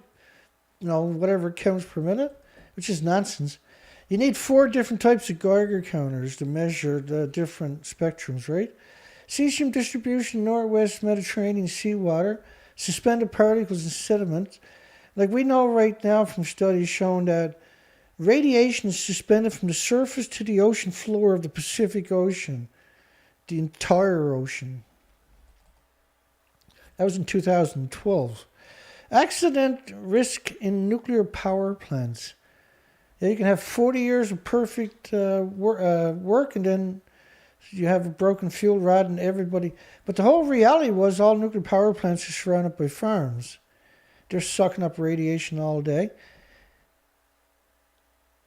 whatever counts per minute, which is nonsense. You need 4 different types of Geiger counters to measure the different spectrums, right? Cesium distribution in northwest Mediterranean seawater, suspended particles and sediment. Like we know right now from studies showing that radiation is suspended from the surface to the ocean floor of the Pacific Ocean, the entire ocean. That was in 2012. Accident risk in nuclear power plants. Yeah, you can have 40 years of perfect work and then you have a broken fuel rod and everybody. But the whole reality was all nuclear power plants are surrounded by farms. They're sucking up radiation all day.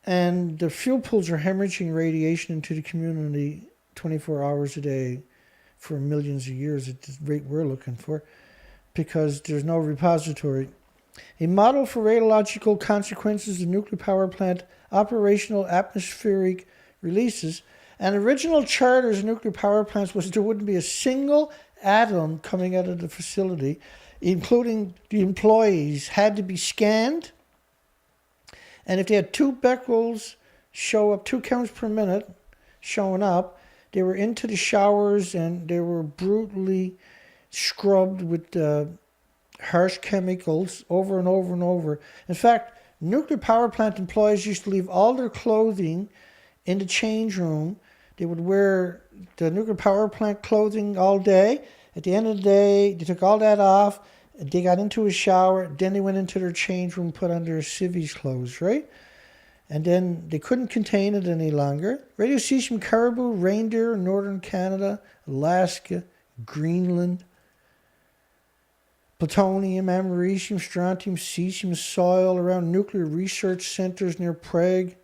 And the fuel pools are hemorrhaging radiation into the community 24 hours a day for millions of years at the rate we're looking for, because there's no repository. A model for radiological consequences of nuclear power plant operational atmospheric releases. And original charters of nuclear power plants was there wouldn't be a single atom coming out of the facility, including the employees, had to be scanned. And if they had 2 becquerels show up, 2 counts per minute showing up, they were into the showers and they were brutally scrubbed with harsh chemicals over and over and over. In fact, nuclear power plant employees used to leave all their clothing in the change room. They would wear the nuclear power plant clothing all day. At the end of the day, they took all that off. They got into a shower. Then they went into their change room, put on their civvies clothes, right? And then they couldn't contain it any longer. Radiocesium caribou, reindeer in northern Canada, Alaska, Greenland. plutonium, americium, strontium, cesium soil around nuclear research centers near Prague.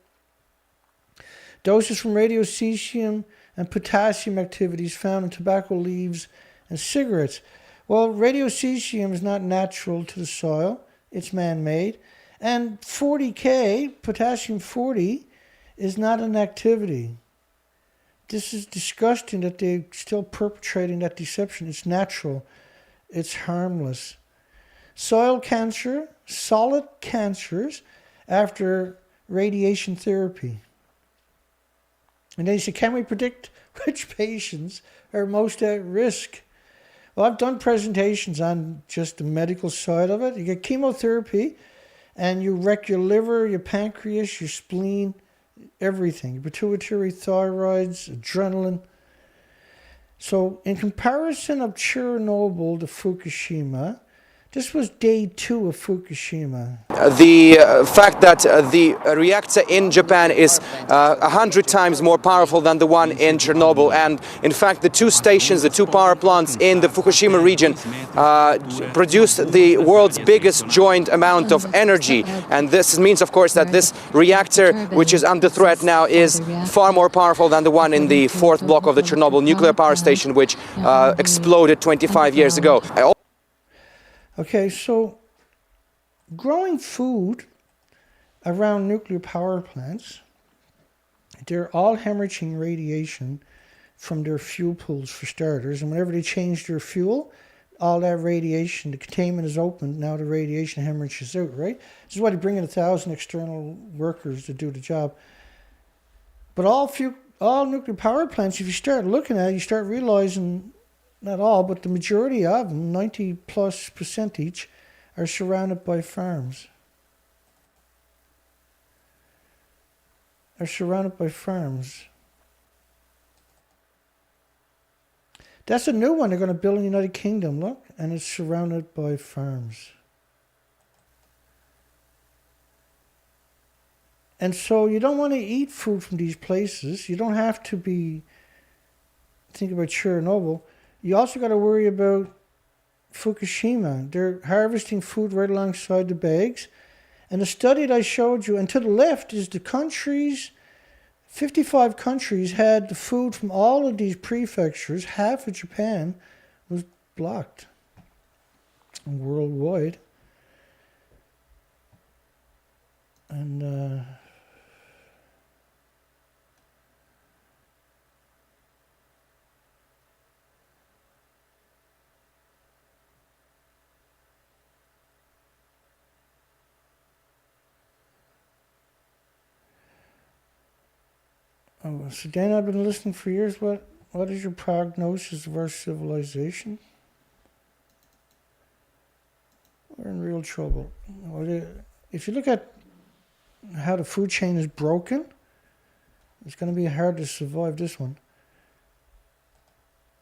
Doses from radiocesium and potassium activities found in tobacco leaves and cigarettes. Well, radiocesium is not natural to the soil. It's man-made. And 40K, potassium 40, is not an activity. This is disgusting that they're still perpetrating that deception. It's natural. It's harmless. Soil cancer, solid cancers after radiation therapy. And then you say, can we predict which patients are most at risk? Well, I've done presentations on just the medical side of it. You get chemotherapy and you wreck your liver, your pancreas, your spleen, everything. Your pituitary, thyroids, adrenaline. So in comparison of Chernobyl to Fukushima, this was day 2 of Fukushima. The fact that the reactor in Japan is 100 times more powerful than the one in Chernobyl, and in fact the two stations, the two power plants in the Fukushima region produced the world's biggest joint amount of energy, and this means of course that this reactor, which is under threat now, is far more powerful than the one in the 4th block of the Chernobyl nuclear power station, which exploded 25 years ago. Okay, so growing food around nuclear power plants, they're all hemorrhaging radiation from their fuel pools for starters. And whenever they change their fuel, all that radiation, the containment is open, now the radiation hemorrhages out, right? This is why they bring in 1,000 external workers to do the job. But all nuclear power plants, if you start looking at it, you start realizing, not all, but the majority of them, 90+% each, are surrounded by farms. That's a new one they're going to build in the United Kingdom, look, and it's surrounded by farms. And so you don't want to eat food from these places. You don't have to think about Chernobyl. You also got to worry about Fukushima. They're harvesting food right alongside the bags. And the study that I showed you, and to the left is the countries, 55 countries had the food from all of these prefectures. Half of Japan was blocked worldwide. And so Dana, I've been listening for years. What is your prognosis of our civilization? We're in real trouble. If you look at how the food chain is broken, it's going to be hard to survive this one.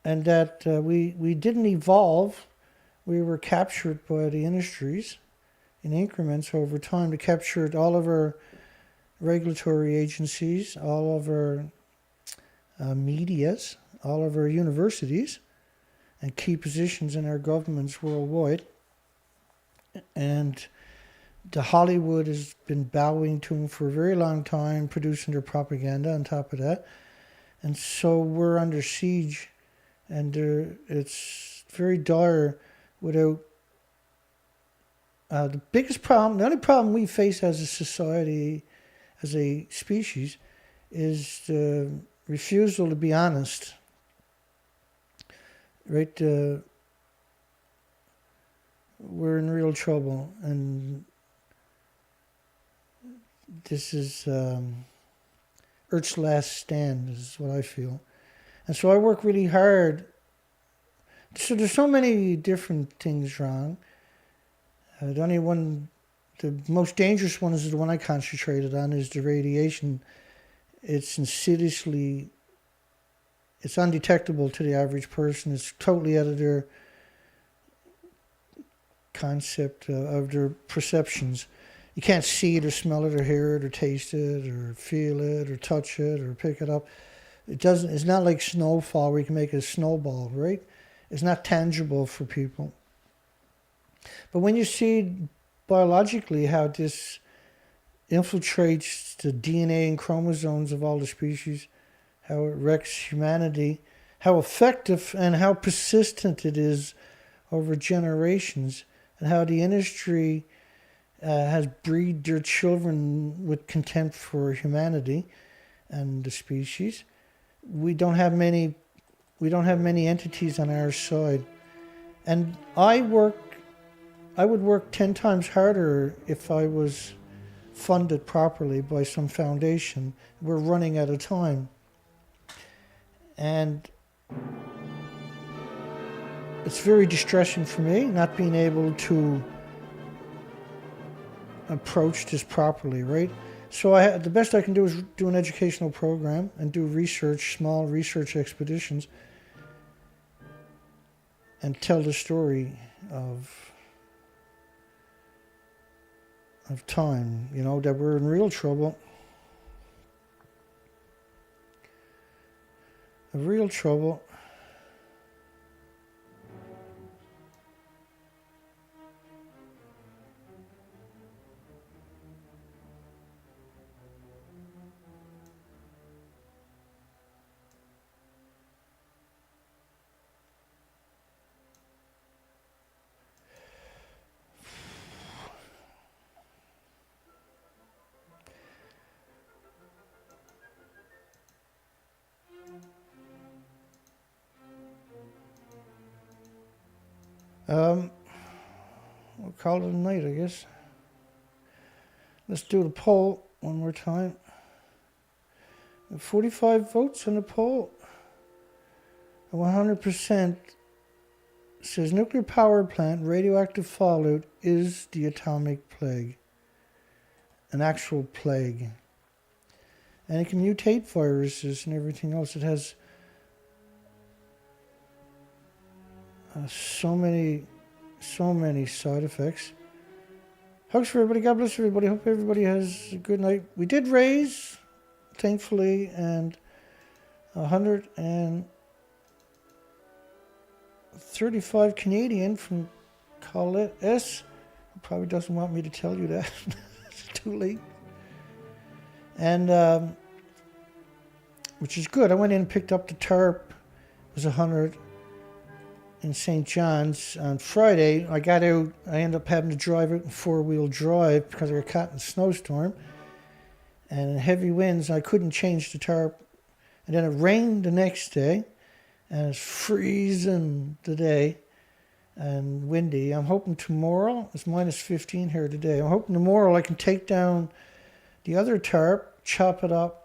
And that we didn't evolve. We were captured by the industries in increments over time. They captured all of our regulatory agencies, all of our medias, all of our universities, and key positions in our governments worldwide. And the Hollywood has been bowing to them for a very long time, producing their propaganda on top of that. And so we're under siege, and it's very dire without the biggest problem, the only problem we face as a society, as a species, is the refusal to be honest. Right? We're in real trouble, and this is Earth's last stand, is what I feel. And so I work really hard. So there's so many different things wrong. The most dangerous one is the one I concentrated on, is the radiation. It's insidiously, it's undetectable to the average person. It's totally out of their concept, of their perceptions. You can't see it or smell it or hear it or taste it or feel it or touch it or pick it up. It's not like snowfall where you can make a snowball, right? It's not tangible for people. But when you see biologically how this infiltrates the DNA and chromosomes of all the species, how it wrecks humanity, how effective and how persistent it is over generations, and how the industry has breed their children with contempt for humanity and the species. We don't have many entities on our side. And I would work 10 times harder if I was funded properly by some foundation. We're running out of time. And it's very distressing for me not being able to approach this properly, right? So the best I can do is do an educational program and do research, small research expeditions, and tell the story of time, that we're in real trouble. Real trouble. We'll call it a night, I guess. Let's do the poll one more time. 45 votes on the poll. 100% says nuclear power plant radioactive fallout is the atomic plague. An actual plague. And it can mutate viruses and everything else. It has so many side effects. Hugs for everybody. God bless everybody. Hope everybody has a good night. We did raise, thankfully, and 135 Canadian from Colette S. Who probably doesn't want me to tell you that. It's too late. And which is good. I went in and picked up the tarp. It was 100. In St. John's on Friday. I got out, I ended up having to drive it in four-wheel drive because I got caught in a snowstorm and heavy winds. I couldn't change the tarp. And then it rained the next day and it's freezing today and windy. I'm hoping tomorrow, it's minus 15 here today. I'm hoping tomorrow I can take down the other tarp, chop it up,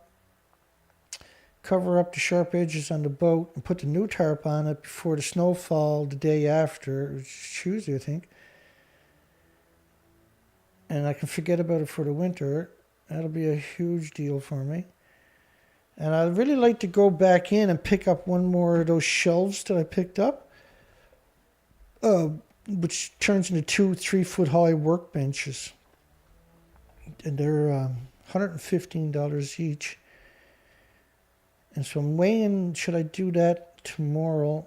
cover up the sharp edges on the boat and put the new tarp on it before the snowfall the day after, which is Tuesday, I think. And I can forget about it for the winter. That'll be a huge deal for me. And I'd really like to go back in and pick up one more of those shelves that I picked up, which turns into 2-3 foot high workbenches. And they're $115 each. And so I'm weighing, should I do that tomorrow?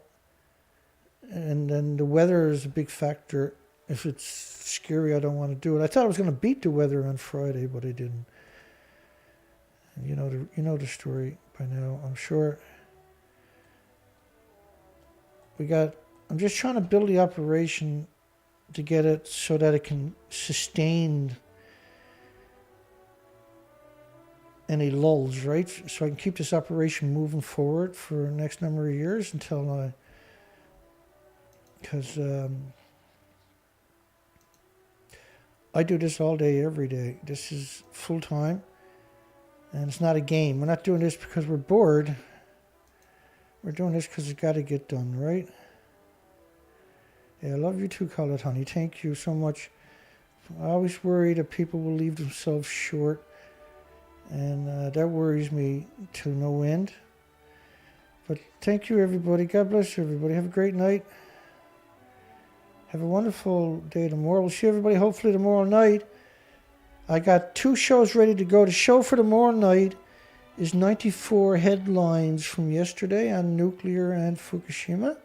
And then the weather is a big factor. If it's scary, I don't want to do it. I thought I was going to beat the weather on Friday, but I didn't. And you know the story by now, I'm sure. I'm just trying to build the operation to get it so that it can sustain any lulls, right? So I can keep this operation moving forward for the next number of years until because I do this all day, every day. This is full time, and it's not a game. We're not doing this because we're bored. We're doing this because it's got to get done, right? Yeah, I love you too, Colette, honey. Thank you so much. I always worry that people will leave themselves short. And that worries me to no end. But thank you, everybody. God bless you, everybody. Have a great night. Have a wonderful day tomorrow. We'll see everybody hopefully tomorrow night. I got 2 shows ready to go. The show for tomorrow night is 94 headlines from yesterday on nuclear and Fukushima.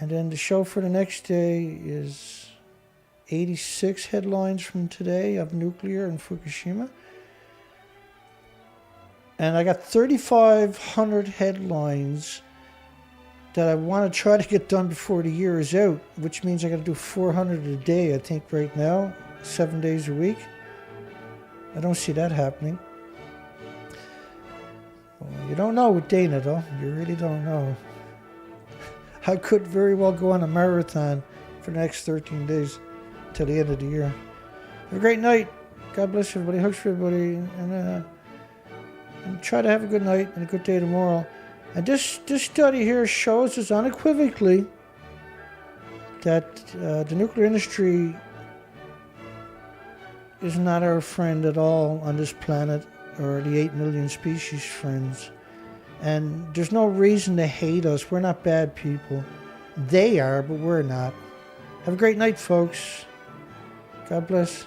And then the show for the next day is 86 headlines from today of nuclear in Fukushima. And I got 3,500 headlines that I want to try to get done before the year is out, which means I got to do 400 a day, I think, right now, 7 days a week. I don't see that happening. Well, you don't know with Dana, though. You really don't know. I could very well go on a marathon for the next 13 days till the end of the year. Have a great night. God bless everybody. Hugs for everybody. And try to have a good night and a good day tomorrow. And this study here shows us unequivocally that the nuclear industry is not our friend at all on this planet, or the 8 million species friends. And there's no reason to hate us. We're not bad people. They are, but we're not. Have a great night, folks. God bless.